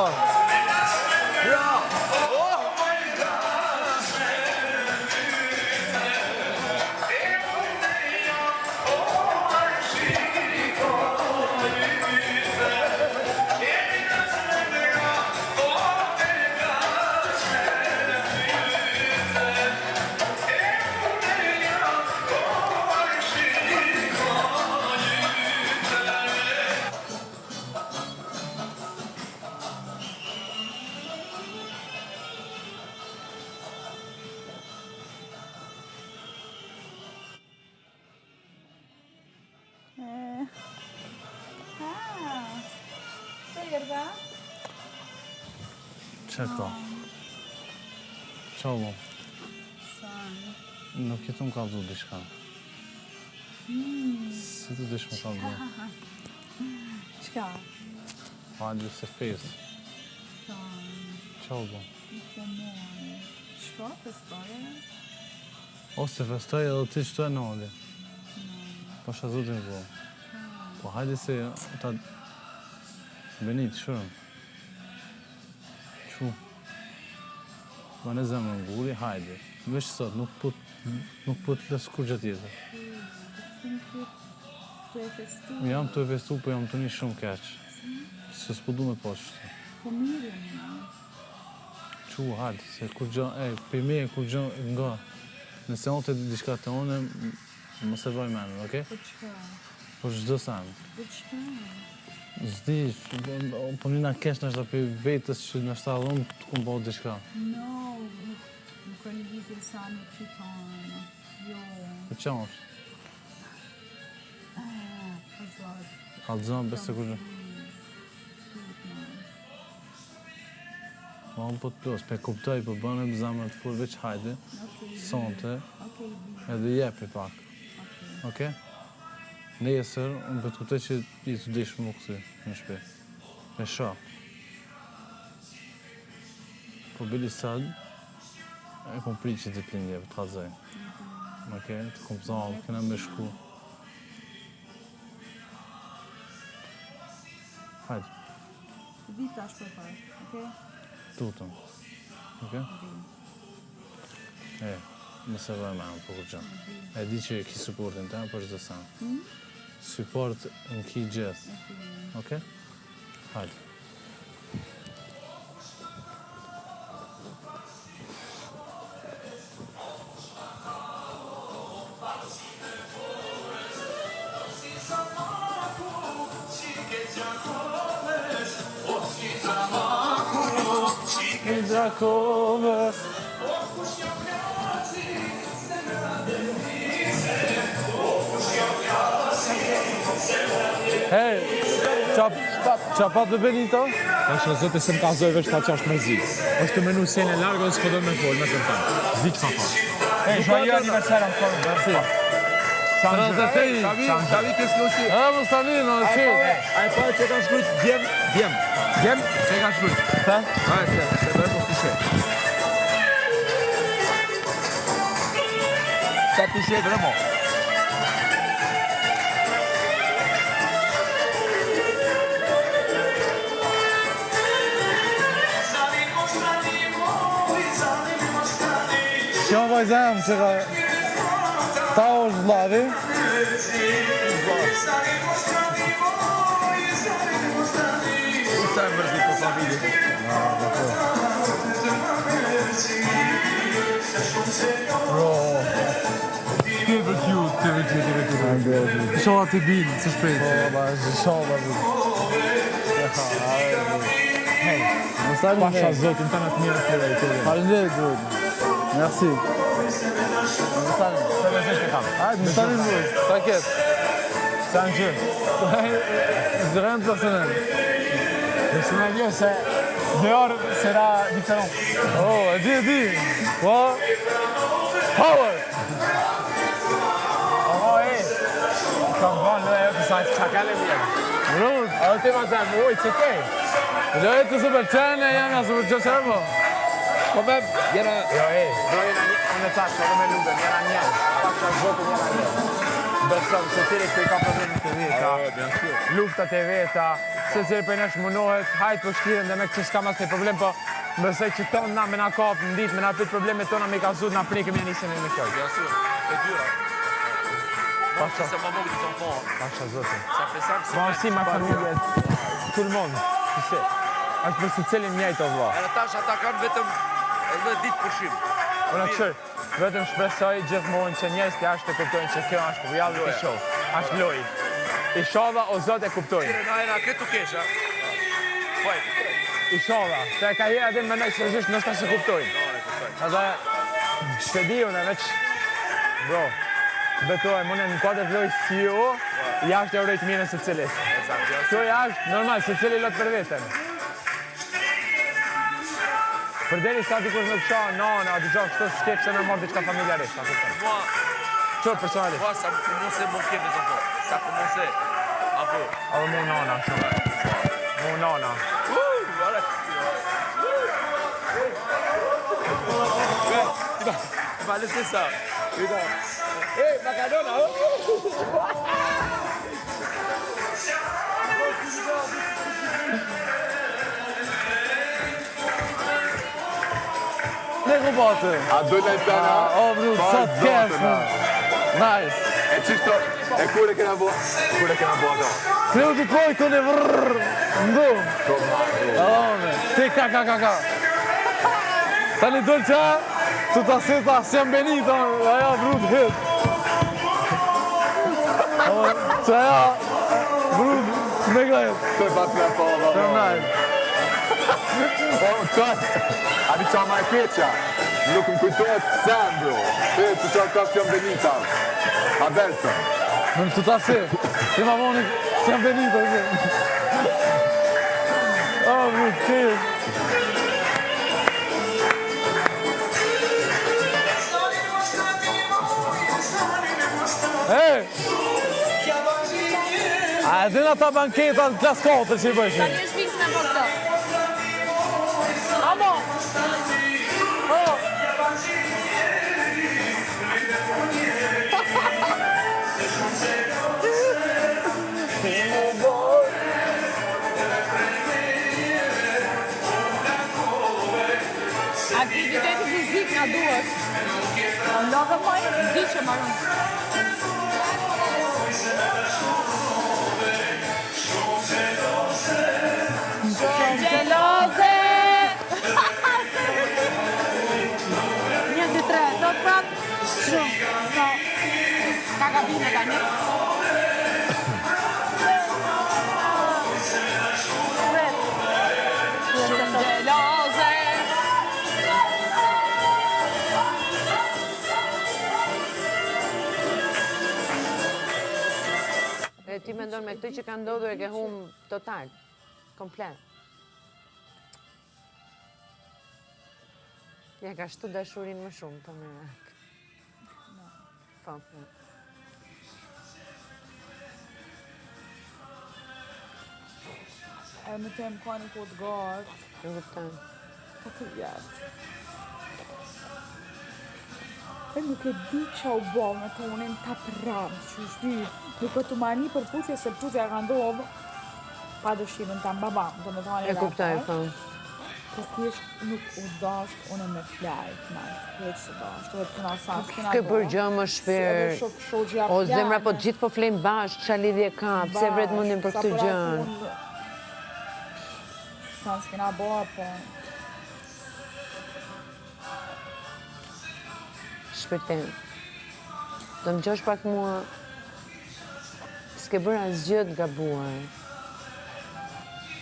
Çka ka? Çao. Nuk jetu më ka vdu diçka. Si të dish më ka vdu? Çka? Falë se fesë. Çao bo. Shko, festoje? Ose festoj edhe ti qëto e nali. Po shazutin bo. Po hajde se ta... Benit, shurëm. Qu? Ma në zemë në guri, hajde. Vesh sot, nuk po të lësë kur gjatë tjetër. Jam të e festu, po jam të një shumë keq. Se s'po du me po qështu. Po mirë, Çu, hajde, se kur gjë, për me kur gjë nga. Nëse unë të diçka të une, mos e vaj menë, okej? Po çka? Po çdo sen. Po çka? Zdi, po një na kesh në shta për vetës që në shta dhe unë të kumë bëhë diçka. No, nuk ka një lidhje sa në qytanë. Jo. Po që është? Hazard. Halëzën, besë kur gjë. Ma unë po të plus, pe kuptoj, po bënë e zemrën të furë veç hajde, sonte, edhe jepi pak. Oke? Nesër, unë po të kuptoj që i të dishë më këty në shpi. Me sha. Po bili sad, e kom pri që të plindjeve, të hazoj. Oke? Të kom zalë, këna me shku. Hajde. Di tash për parë, okej? Tutëm. Oke? Nëse vaj me po kur gjënë. E di që ki supportin të për çdo sen. Support në ki gjithë. Oke? Hajde. Drakovës. Hej, qa pa të Benito? Është o zote se më kazoj veç ta qash me zi. është të menu sene largo dhe s'po do me folë, me tërtan. Zdi që pa fa. Joyeux anniversaire encore. Merci. T'as vu qu'est-ce que c'est? Më stani, në që? Ai pa që kanë shkruajt djem. Djem? Që kanë shkruajt? Ta? Ouais, c'est vraiment touché. Ça a touché vraiment. Kjo vajzem që ka... Ta është vladi. Ça me mrzí po familie. Ti vë cute. Shoha ti binë, së shpejt. Pasha zotin të në të mirë të lejtë. Falenderit, duhet. Merci. Hajde, më stani duhet. Taket. Sa në gjë. Zërën personel. Personel jo se dehors sera différent. Oh, e di. What? Power! Kam vanë në e të sa që ka le mjërë. Rrut. A të ma të mëroj, që kej? Jo e të super qene, jam ja super që servo. Quand même, jena... Jo unë e tash, edhe me lugën, jena njërë. Pasha zotën jena njërë. Besom, se cili këj ka problemin të veta, luftat e veta, se cili për nesh munohet, hajtë për shkirën dhe me që s'ka mas të problem, po mësej që tonë na me na kapë në ditë, me na pyt problemet tona me ka zut, na prikëm janë isin e në kjo. Bien sûr, c'est dur. Pasha. C'est maman des enfants. Pasha zotën. Ça fait 5 Ma semaines. aussi ma familje, tout le monde, tu sais. Është për si cilin njajtë o vla. Edhe tash ata kanë vetëm edhe ditë pushim. Unë këshër, vetëm shpresoj gjithmonë që njerëzit jashtë të kuptojnë që kjo është reality show. Është lojë. I shova o zot e kuptojnë. Na era këtu kesh, ha? Po. I shova, se ka jera dhe mendoj seriozisht nështë se kuptojnë. Edhe, se di unë veç, bro, betoj, mune në kuatër lojë si ju, jashtë e urejt mirën se cilit. Kjo jashtë, normal, se cili lot për vetën. Përderi sa dikush në kësha, nana, a dëgjoh kështu s'ke pse me marrë diçka familjarisht, a kupton? Qërë personalisht? Moi, ça a commencé à manquer mes enfants. Ça a commencé un peu. Edhe mu nana, shumë. Mu nana. Voilà. Tu vas laisser ça. Putain. Hé, Macadona, Ne ku bate? A do në tana? O, brut, sa të kesh, man. Nice. E qishto, e kur e kena bo? Kur e kena bo ato? Kreu të pojtë në vrrrr. Ndu. Kom, Ti ka. Tani dol që tu ta seta si jam Benito, aja vrut hit. Që aja vrut me gajt. Soj pas me po, Të mnaj. Po, kët, a di qa ma e keqa? Nuk më kujtojt sen, bro. Pyet që qa ka si jam Benita. A bersa. Në tu ta se. Ti ma voni si jam Benito. Oh, vrut, kejt. Hey! A edhe ata banketa në klas 4 që i bëshin? Tani është fiks me po këto. Amo! Oh! Aktiviteti fizik nga duhet. Lodhe moj, di që marrën. Gjeloze! 1, 2, 3, thot prap. Shumë. Ka gabime tani. Shumë gjeloze! E ti mendon me këtë që ka ndodhur e ke humbë total, komplet. Ja ka shtu dashurin më shumë, po me rak. Po, po. E më të më ka një kohë të gartë, Në kupton. 4 vjetë. E nuk e di që u bo me të unin të pramë, që shdi, nuk e të mani për putje se putja ka ndodhë pa dëshimin të babam, do me thani E kuptoj, po. Po thjesht nuk u dasht unë me flajt, heq se dasht, edhe të këna sans, këna S'ke për gjë më shpirë. O zemra, po gjithë po flejmë bashkë, qa lidhje ka, pse vret mundim për këtë gjën. Sans këna bo, po... Shpirtin. Do më gjosh pak mua, s'ke bërë asgjë të gabuar.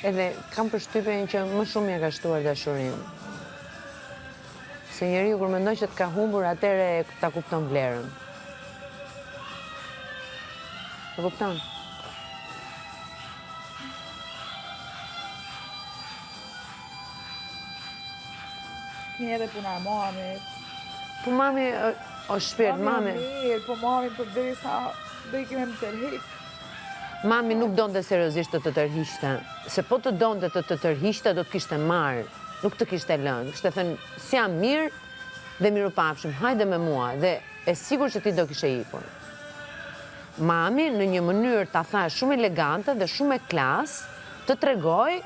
Edhe kam përshtypjen që më shumë ja ka shtuar dashurin. Se njeriu kur mendon që të ka humbur, atëre ta kupton vlerën. E kupton? Këni edhe puna e mamit. Po mami o shpirt, mami. Mirë, po mami për dheri sa do i keme më tërhik. Mami nuk donte seriozisht të tërhiqte. Se po të donte të tërhiqte, do të kishte marrë. Nuk të kishte lënë. Kishte thënë, si jam mirë dhe mirupafshim, hajde me mua. Dhe e sigur që ti do kishe ikur. Mami në një mënyrë ta tha shumë elegante dhe shumë e klas, të tregoj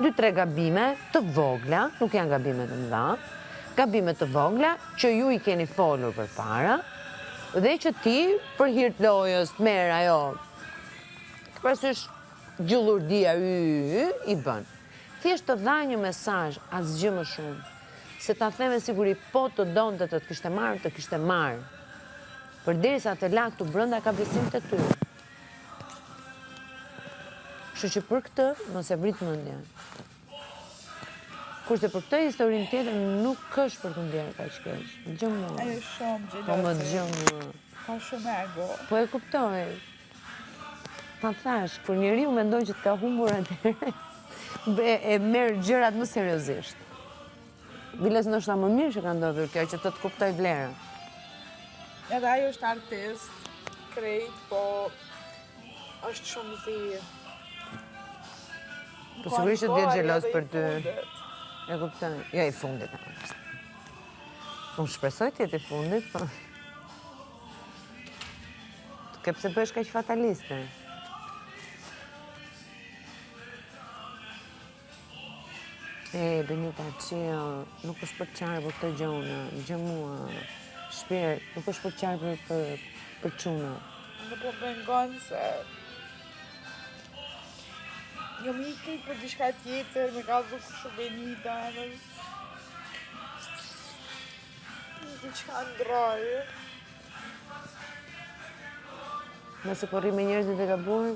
2-3 gabime të vogla, nuk janë gabime të mëdha, gabime të vogla që ju i keni folur për para, dhe që ti për hir të lojës të merë ajo, pasysh gjullurdia i bën. Thjesht të dha një mesazh, asgjë më shumë. Se ta the me siguri, po të donte të kishte marrë, të kishte marrë. Përderisa të la këtu brenda ka besim të ty. Kështu që për këtë, mos e vrit mendjen. Kurse për këtë historinë tjetër nuk është për të ndjerë kaq keq. Dëgjoj mua. Ai është shumë gjeloze. Po më dëgjoj mua. Ka shumë ego. Po e kuptoj. Ta thash, kur njeriu mendon që të ka humbur atëherë, e merr gjërat më seriozisht. Biles ndoshta më mirë që ka ndodhur kjo, që të kuptoj vlerën. Edhe ajo është artist, krejt, po është shumë zi. Po sigurisht që t'jetë xheloz për ty. E kuptoj. Jo i fundit. Unë shpresoj t'jetë i fundit, po... Ke pse bësh kaq fataliste? Benita, chill, nuk është për qarë për këtë gjona, gjë mua, shpirt, nuk është për qarë për quna. Në po pengon se... Jo mi kejt për diçka tjetër, me ka zuku shumë Benita, është diçka ndrojë. Nëse po rri me njerëzit e gabuar,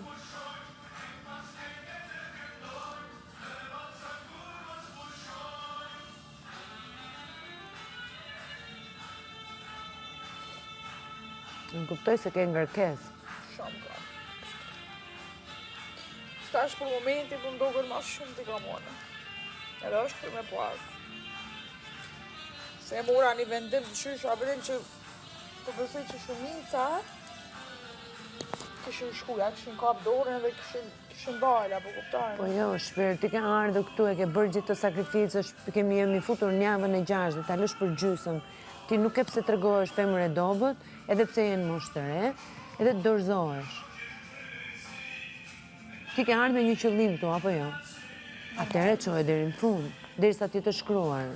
në kuptoj se ke ngarkesë. Shumë ka. Shtash për momenti për ndogur ma shumë t'i kamone. Edhe është për me pas. Se mora një vendim të qysh, abrin që të besoj që shumica kishin shkuja, kishin kap dorën dhe kishin dalë, apo kuptojnë. Po jo, shpirë, ti ke ardhur këtu, e ke bërë gjithë të sakrificës, jemi futur në javën e 6 dhe ta lësh për gjysëm. Ti nuk e pse të tregohesh femër e dobët, edhe pse jenë moshë të re, edhe të dorëzohesh. Ti ke ardhur me një qëllim këtu, apo jo? Atëherë çoje deri në fund, derisa ti të shkruar.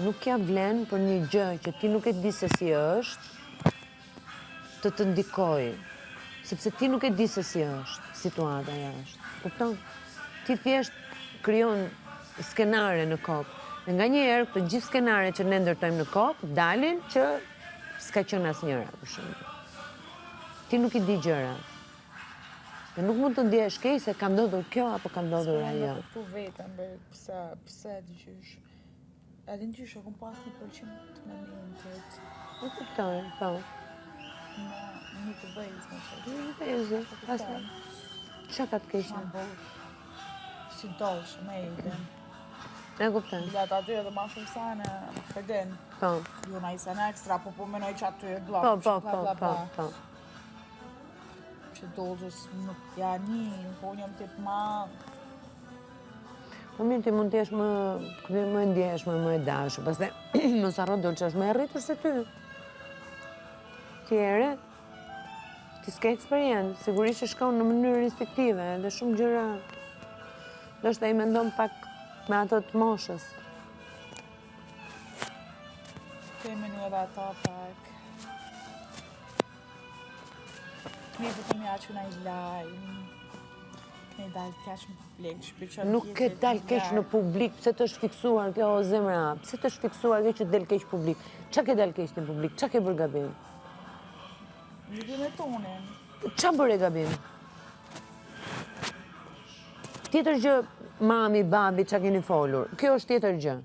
Nuk ja vlen për një gjë që ti nuk e di se si është, të ndikoj. Sepse ti nuk e di se si është situata jashtë. Kupton? Ti thjesht krijon skenare në kokë. Dhe nganjëherë këto gjithë skenare që ne ndërtojmë në kokë dalin që s'ka qenë asnjëra, për shembull. Ti nuk i di gjëra. Dhe nuk mund të ndjesh keq se ka ndodhur kjo apo ka ndodhur ajo. S'ka këtu vetëm, pse diqysh. Edhe në qysh, akum pas 1% të momentit. Nuk kuptoj, po. Një të vejzë, më që. Një të vejzë, pastaj. Qa ka të keqen? Si dollë, me idin. E kuptoj. Bilet aty edhe ma shumë sane, përdin. Po. Ju na isën ekstra, po menoj që aty e blok, Po, që po, bla bla po, bla. po. Që dollës nuk janin, po njëm tip ma... Po mirë, ti mund t'jesh më ndjeshme, më e dashur, pastaj mos harro dol që është më e rritur se ty. Ti ere, ti s'ke eksperiencë, sigurisht që shkon në mënyrë instinktive, edhe shumë gjëra. Ndoshta i mendon pak me ato të moshës. Kemi një edhe ata pak. Mirë për kemi aqë në i lajmë. Ne dalë keq në publik, shpyqon Nuk e dalë keq në publik, pse të është fiksuar kjo o zemra? Pse të është fiksuar kjo që del keq publik? Qa ke dalë keq në publik? Qa ke bërë gabim? Lidhje me tonin. Qa bërë e gabim? Tjetër gjë, mami, babi, qa keni folur. Kjo është tjetër gjë.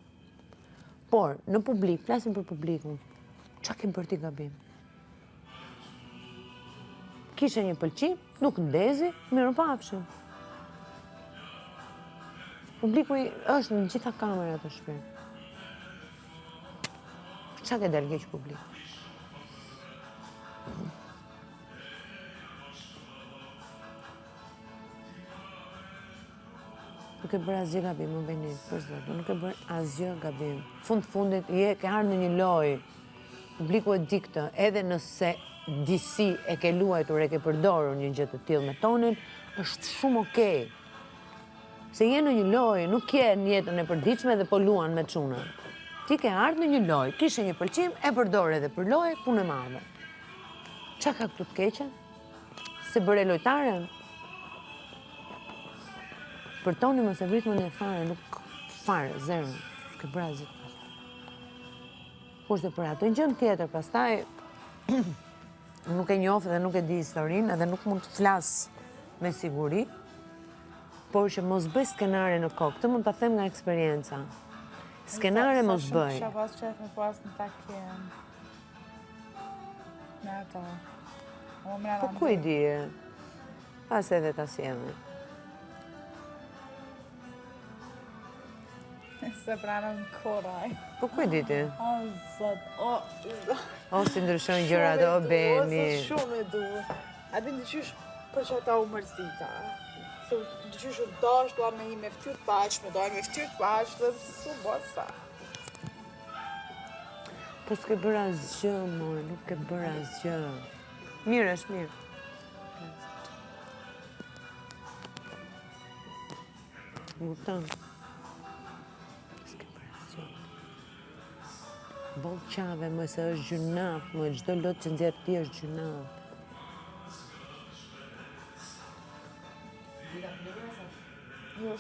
Por, në publik, flasim për publikun, qa ke bërë ti gabim? Kishe një pëlqim, nuk ndezi, mirë pafshim. Publiku është në gjitha kamerat të shpirt. Qa ke dalë keq publik? Nuk e bërë asgjë gabim, më venit, për zotë, nuk e bërë asgjë gabim. Fundit, ke ardhur në një lojë, publiku e di këtë, edhe nëse disi e ke luajtur, e ke përdorur një gjë të tillë me tonin, është shumë okej. Se je në një lojë, nuk je në jetën e përditshme dhe po luan me çuna. Ti ke ardhur në një lojë, kishe një pëlqim, e përdor edhe për lojë, punë e madhe. Qa ka këtu të keqen? Se bëre lojtaren? Për toni mos e vrit mendjen fare, nuk fare, zero, s'ke bërë asgjë. Kurse për atë gjën tjetër, pastaj nuk e njoh dhe nuk e di historinë, edhe nuk mund të flas me siguri, por që mos bëj skenare në kokë, këtë mund ta them nga eksperienca. Skenare mos bëj. Kisha pas qef me pas në takim. Me ata. Po ku i di? Pas edhe ta sjellni. Se pranën koraj. Po ku i di ti? O, zot, O, si ndryshojnë gjërat, o, Beni. Shumë e du. A din të qysh për që ata u mërzita. Se të qysh u dash, doa me i me ftyrë paqme, doa me ftyrë paqme, dhe su bërë sa. Po s'ke bërë asgjë, mor, nuk ke bërë asgjë. Mirë është, mirë. Kupton? S'ke bërë asgjë. Boll qave, më se është gjunaf, më çdo lot që nxjerr ti është gjunaf.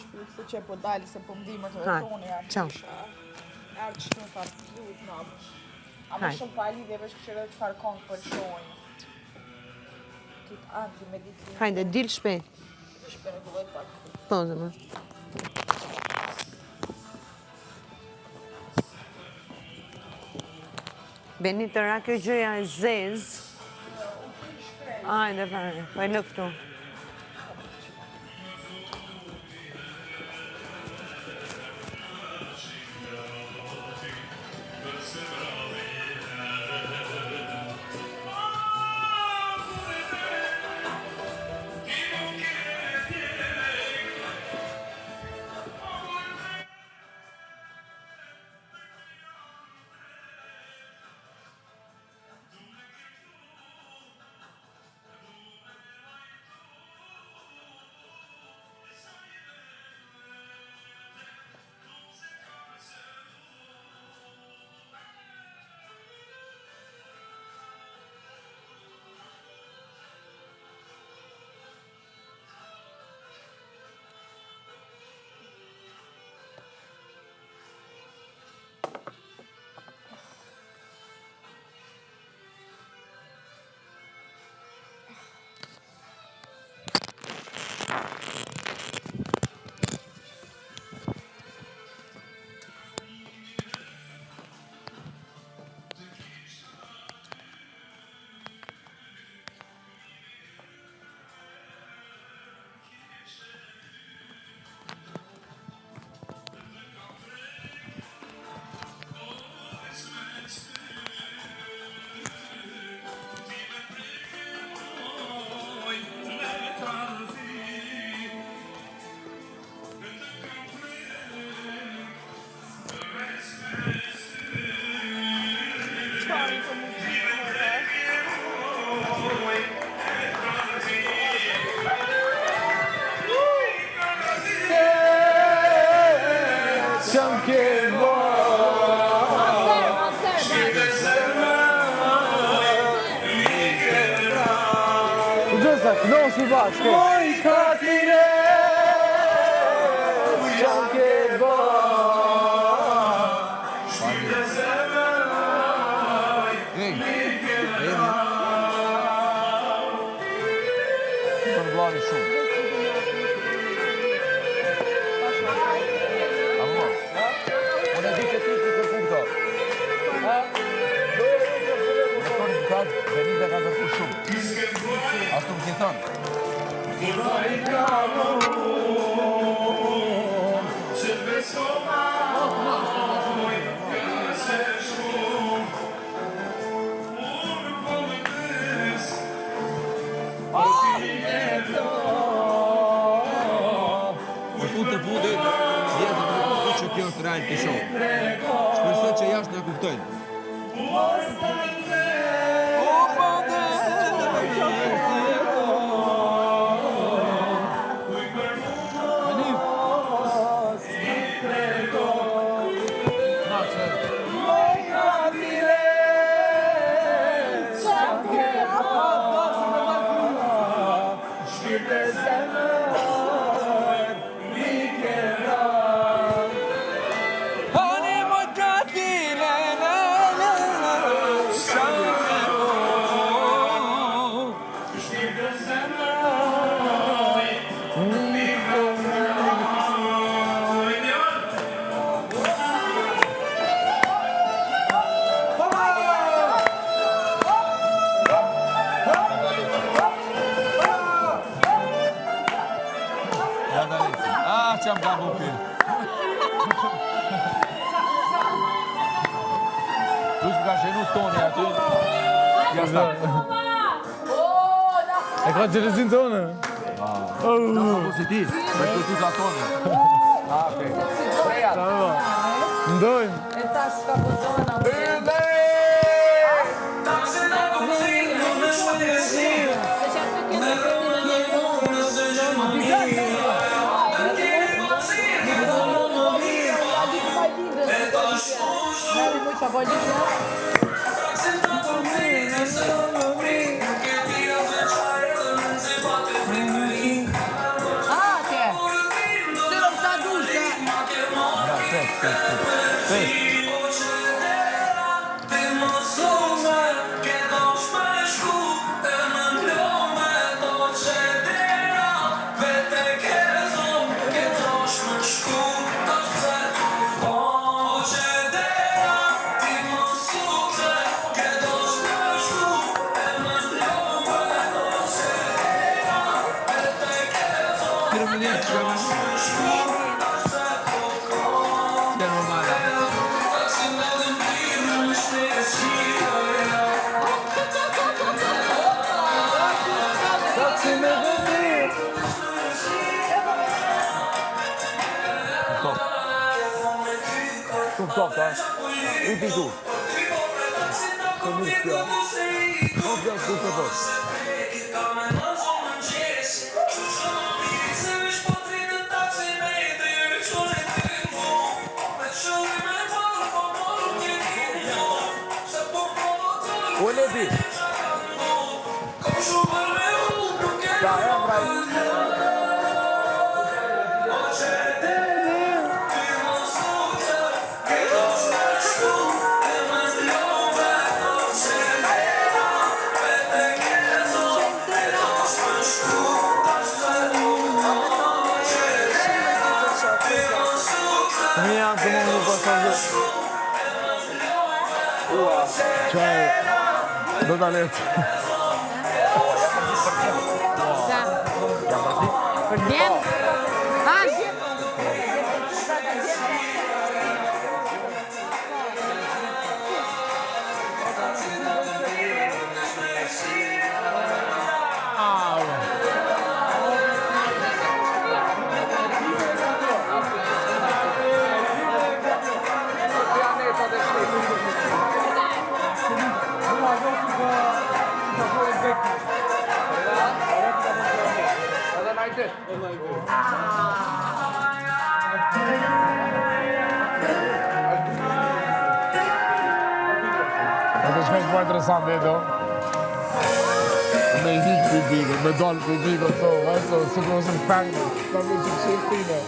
shpirë, se që po dalë, se po mdimër të Hajde, toni janë. ciao. Erë që të farë të lutë në abë. A më Hajde. shumë pa lidhje veç këshire të farë kongë për shojnë. Kitë anti-meditin. Hajde, dil shpejt. Shpene të vojtë pak. Po, zëmë. Beni të ra kjo gjëja e zezë. Ajde, fare, po e lë këtu. Non si bashkë. Moj katire, qam ke Të nglani shumë. Amo, unë e di që ti të kërku këto. Rektori të katë, Benita ka kërku shumë. Ashtu më kënë thënë. Në fund të fundit, jetë të kuptu që kjo është reality show. Shpresoj që jashtë në kuptojnë. Qam ka bupi. Dush ka shenu Toni aty. Ja sta. E ka gjelezin tonë? Po si ti, me këtu ka Toni. Okej. Prejat. Ndojmë. E thash ka pozona. t'oft, ha? Riti tu. Ku e leti? Ja, Emra. Do ta letë. Për djem? Hajde! Atë shmesh më interesant e do. Me hik për ditë, me dollë për ditë, so, si kërësën pangë, ka me që qëtë tine.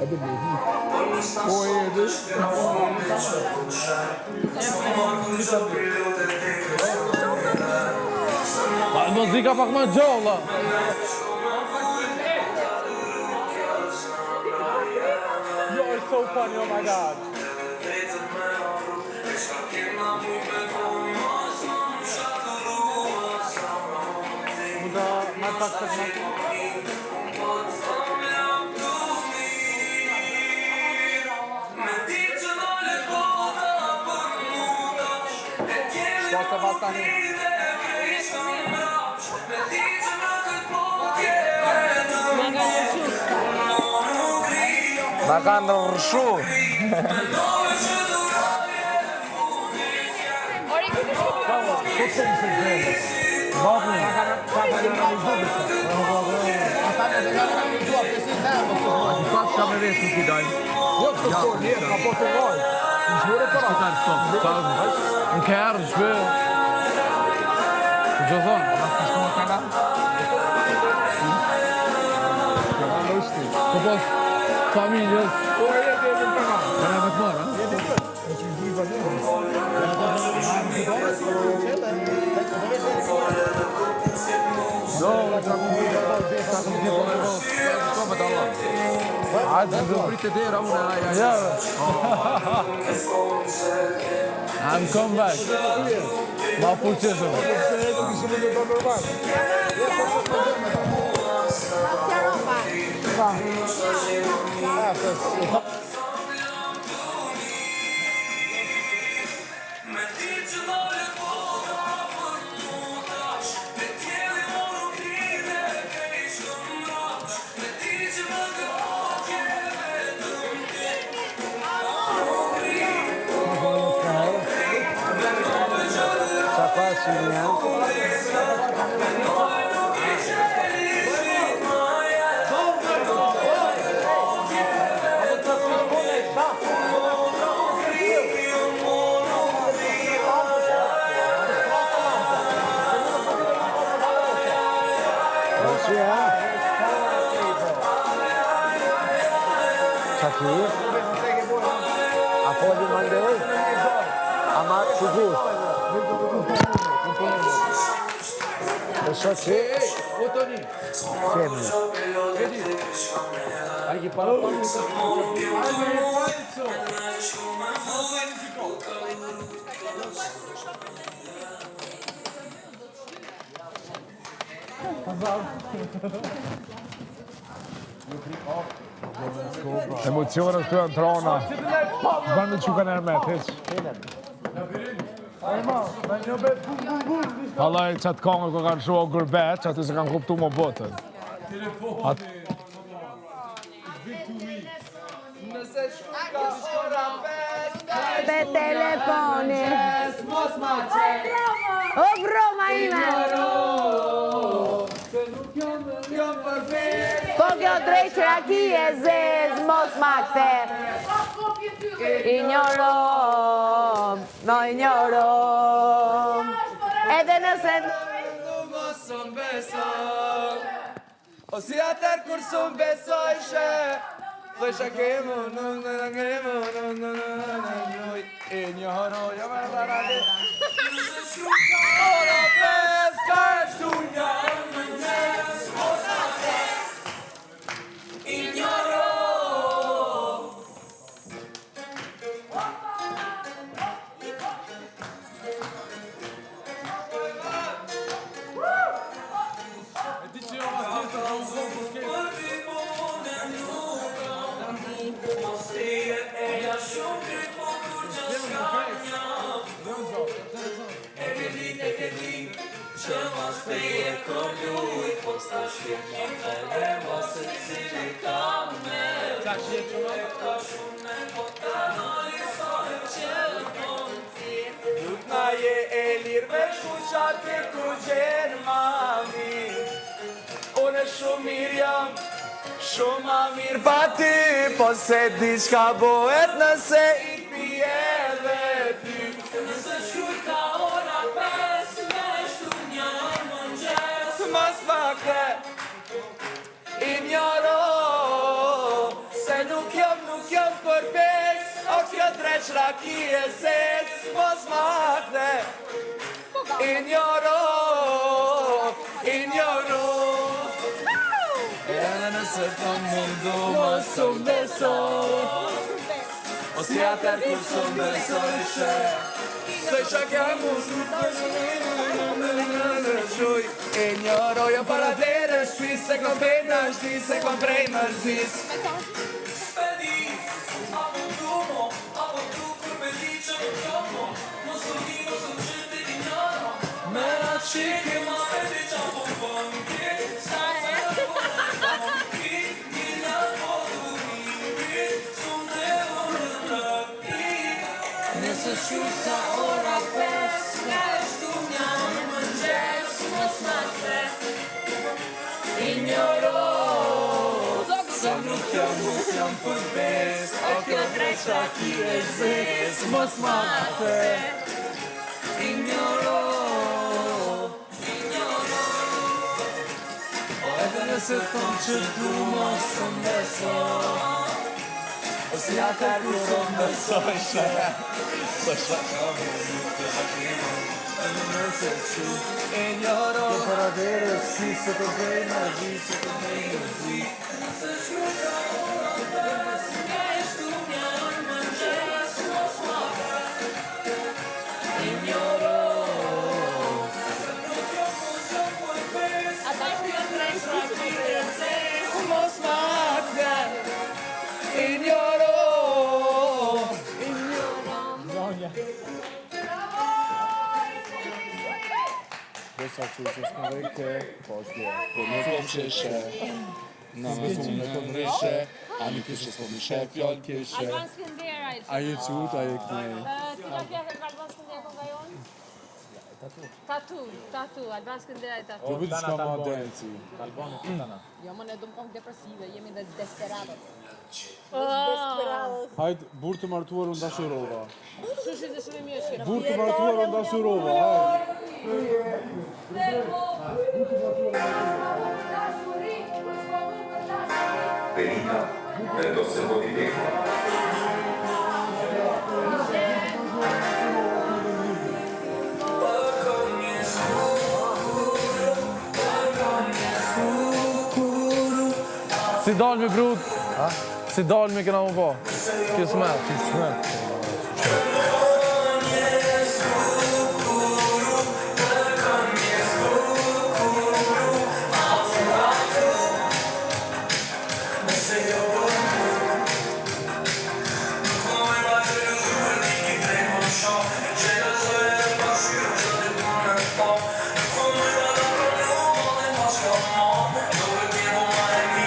Edhe me hik. Po e edhe. Muzika pak më gjolla. You're so funny, oh my god. Ma kanë rrshu. Në kërë, shpe. Që thonë? Po pos familjes. Para me të marë, I'm come back. Ma fuqeshëm. Apollo Mandel, Amat Sugur. Deixa eu Emocionet këtu janë trona. Zbanë që kanë ermet, hiç. Hallaj, qatë kongë kë kanë shua gërbet, që aty se kanë kuptu më botën. Nëse shka ora 5 pe telefoni. Mos ma qes. O broma ime. Se nuk jam përpes. Po kjo drejt raki e zez, mos ma kthe. Ignorom, no ignorom. Edhe nëse... Mos unë besoj. O si atër kur s'unë besojshe. Thësha kemu, e një horoja me barade. Ora pes ka shunja. Nuk na je e lirë me shkuqa ti ku gjenë mami. Unë shumë mirë jam, shumë ma mirë pa ty. Po se di shka bohet nëse I pije dhe ty. Nëse shkujta ora 5 me shtu një mëngjes. Mas pak dhe Ignoro se nuk jam përpes. O kjo dreq raki e zez. Mos ma kthe. Ignoro edhe nëse të mundu mos unë besoj. O si atër kur s'unë besojshe. Thësha kemu Ignoro jo para dere shpis. Se kom pej në shtis, se kom prej mërzis. Mera qike ma e di qa po pëngi. Sa se po pëngi. Nina po dhuri. Sunde unë rëpi. Nëse shkuta ora 5 me shtu një mëngjes. Mos ma kthe. Ignoro se nuk jam përpes. O kjo drejt raki e zez. Mos ma kthe. Ignoro edhe nëse thom që du mos unë besoj. O si atër kur s'unë besojshe. Thësha kemu edhe nëse që Ignoro jo para dere shqis. Se të brej në gjis. Nëse shkuta ora 5 me shtu një mëngjes. Mos ma kthe. Ignoro mos ma kthe. Ignoro Besa që s'më rejke, po është po nuk e qeshe. Në mësumë në të mreshe, a një kishe s'po më shë fjallë kishe. Alban Skënderaj. A je qut, a je kënej. Cila pjesë e Alban Skënderaj po gajon? Tatu, Alban Skënderaj tatu. Po vëtë shka ma denci. Jo, më ne dum kohë depresive, jemi dhe desperatës. Hajt, burë të martuar unë dashurova. Shushi dhe shumë mirë shira. Burë të martuar unë dashurova, hajt. Benita, vendose po di vekë. Si dalë me brut? Si dalë me këna më po? Kjo smet.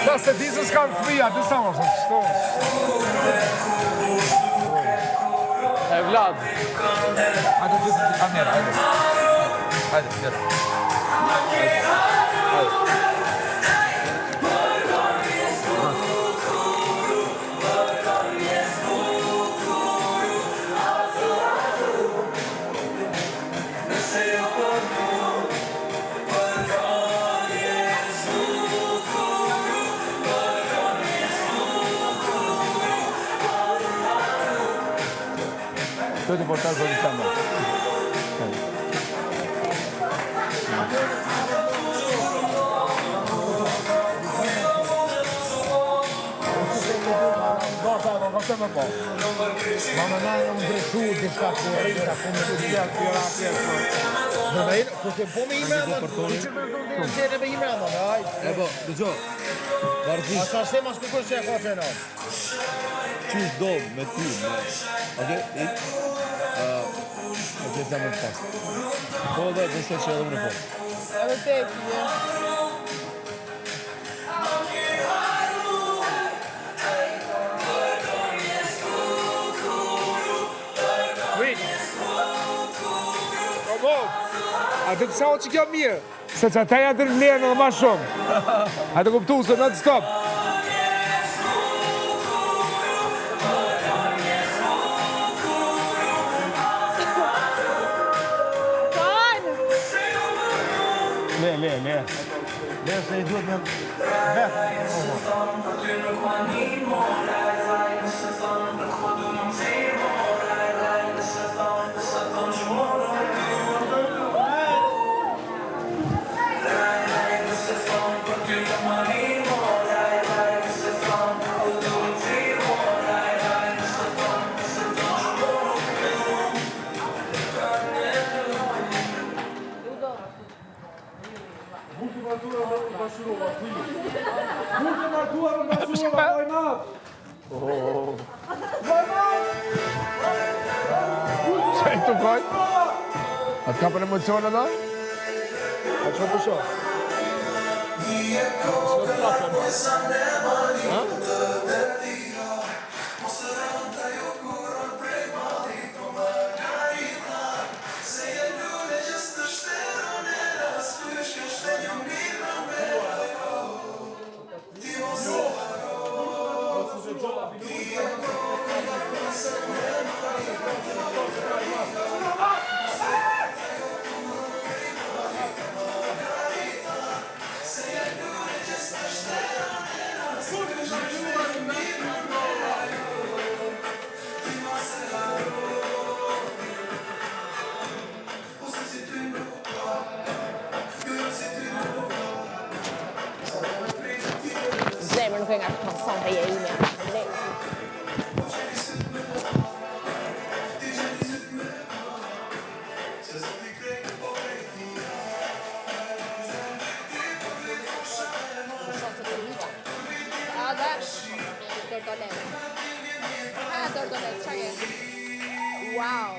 Da se di se s'kam fëmija, di sa më shumë, E Vlad. Hajde gjithë të kamera, hajde. Hajde, gjithë. Këtë portal për December. Mamma mia, non drejtu diçka ku rrita, ku më të tjerë, Do me jenë, ku se po me ime anë, ku që me të me ime anë, hajt. E po, dëgjo, varëzisht. Asa se mas ku kërë që e ka që e në. Qysh do me ty, Oke, ik? Oke, zemër pas. Po dhe besoj që edhe unë po. Edhe te ki, Atë të sa o që kjo mirë, se që ata janë të vlerën edhe ma shumë. Atë kuptu se non stop. Le se i duhet me vetë. Që e të koj? Atë ka për emocione da? A që për shoh? zemër nuk e nga të konson të je ime. Dordolet, qa ke? Wow!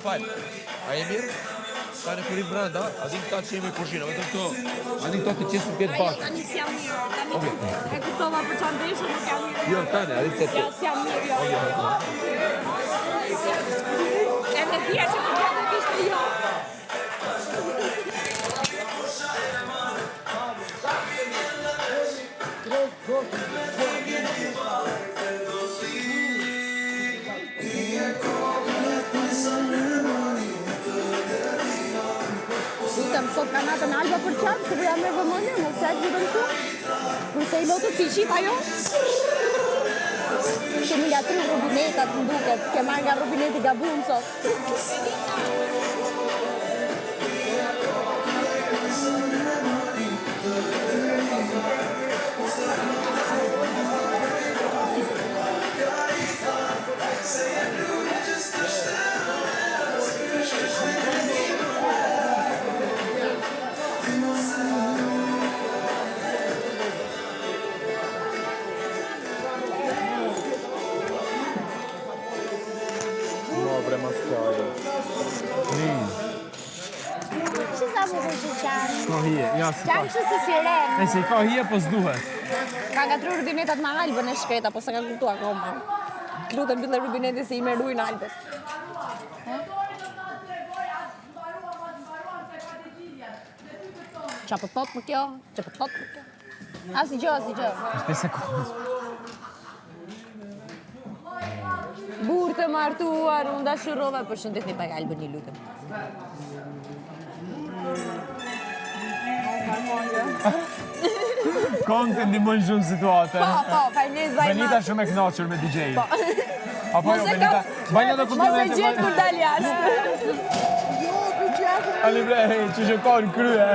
Falë, a e mirë? Ta në kurim branda, a din këta që jemi kushina, vetëm këto, a din këto të qesëm këtë bashkë. Tani si jam mirë, tani e kuptova për që ndeshë, nuk jam mirë. Jo, tani, a din se të... Ja, si jam mirë, jo. Edhe dhja që të gjene kishtë jo. Sot ka natën Alba për qanë, se përja me vëmëndje, më se aqë gjithë të kurse i lotë të qip, ajo? Kemi nga 3 robinetat në duket, ke marrë nga robineti gabum sot. s'ka hije, ja s'ka. Jam që si siren. E se ka hije, po s'duhet. Ka ngatru rubinetat me Albën e shkreta, po se ka kuptu akoma. Lutem mbyllë rubineti se i me rujnë Albës. Qa po thot për kjo? Qa po thot për kjo? Asgjë. 5 sekundë. Burë të martuar, unë dashurova, përshëndetni pak Albën, një lutem. Kong të ndimon shumë situate. Po, fajnez zajma. Benita shumë e knaqër me DJ-in. Apo jo, Mos e Benita? Banja do kuptim Mos e gjetë kur dal jashtë. Ali bre, që që konë krye.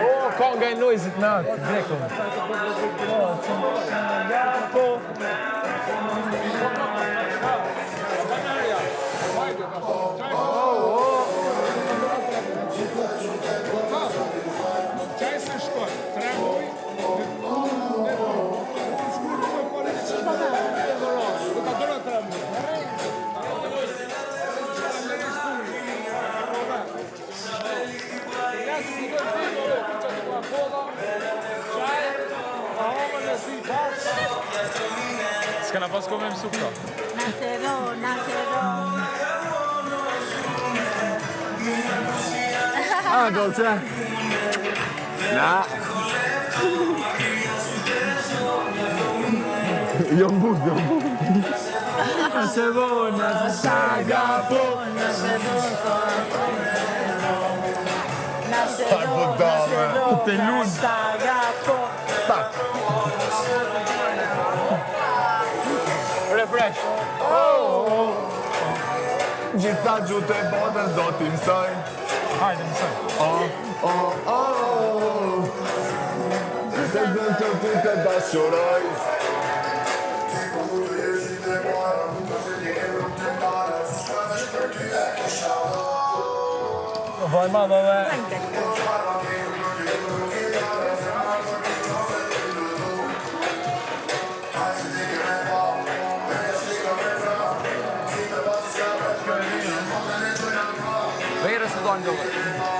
O, Konga e nojzit në atë, drekon. Ska na pas komme mësu këto? Nasero. Dolce? Na. Jom buz. Nasevona, Sagapo. Parpo dome. të lunë. Tak. Refresh. Gjitha gjutë e botën do t'i mësoj. Hajde, mësoj. Të dhënë të ty të dashuroj. Vaj madhave. Verës të do një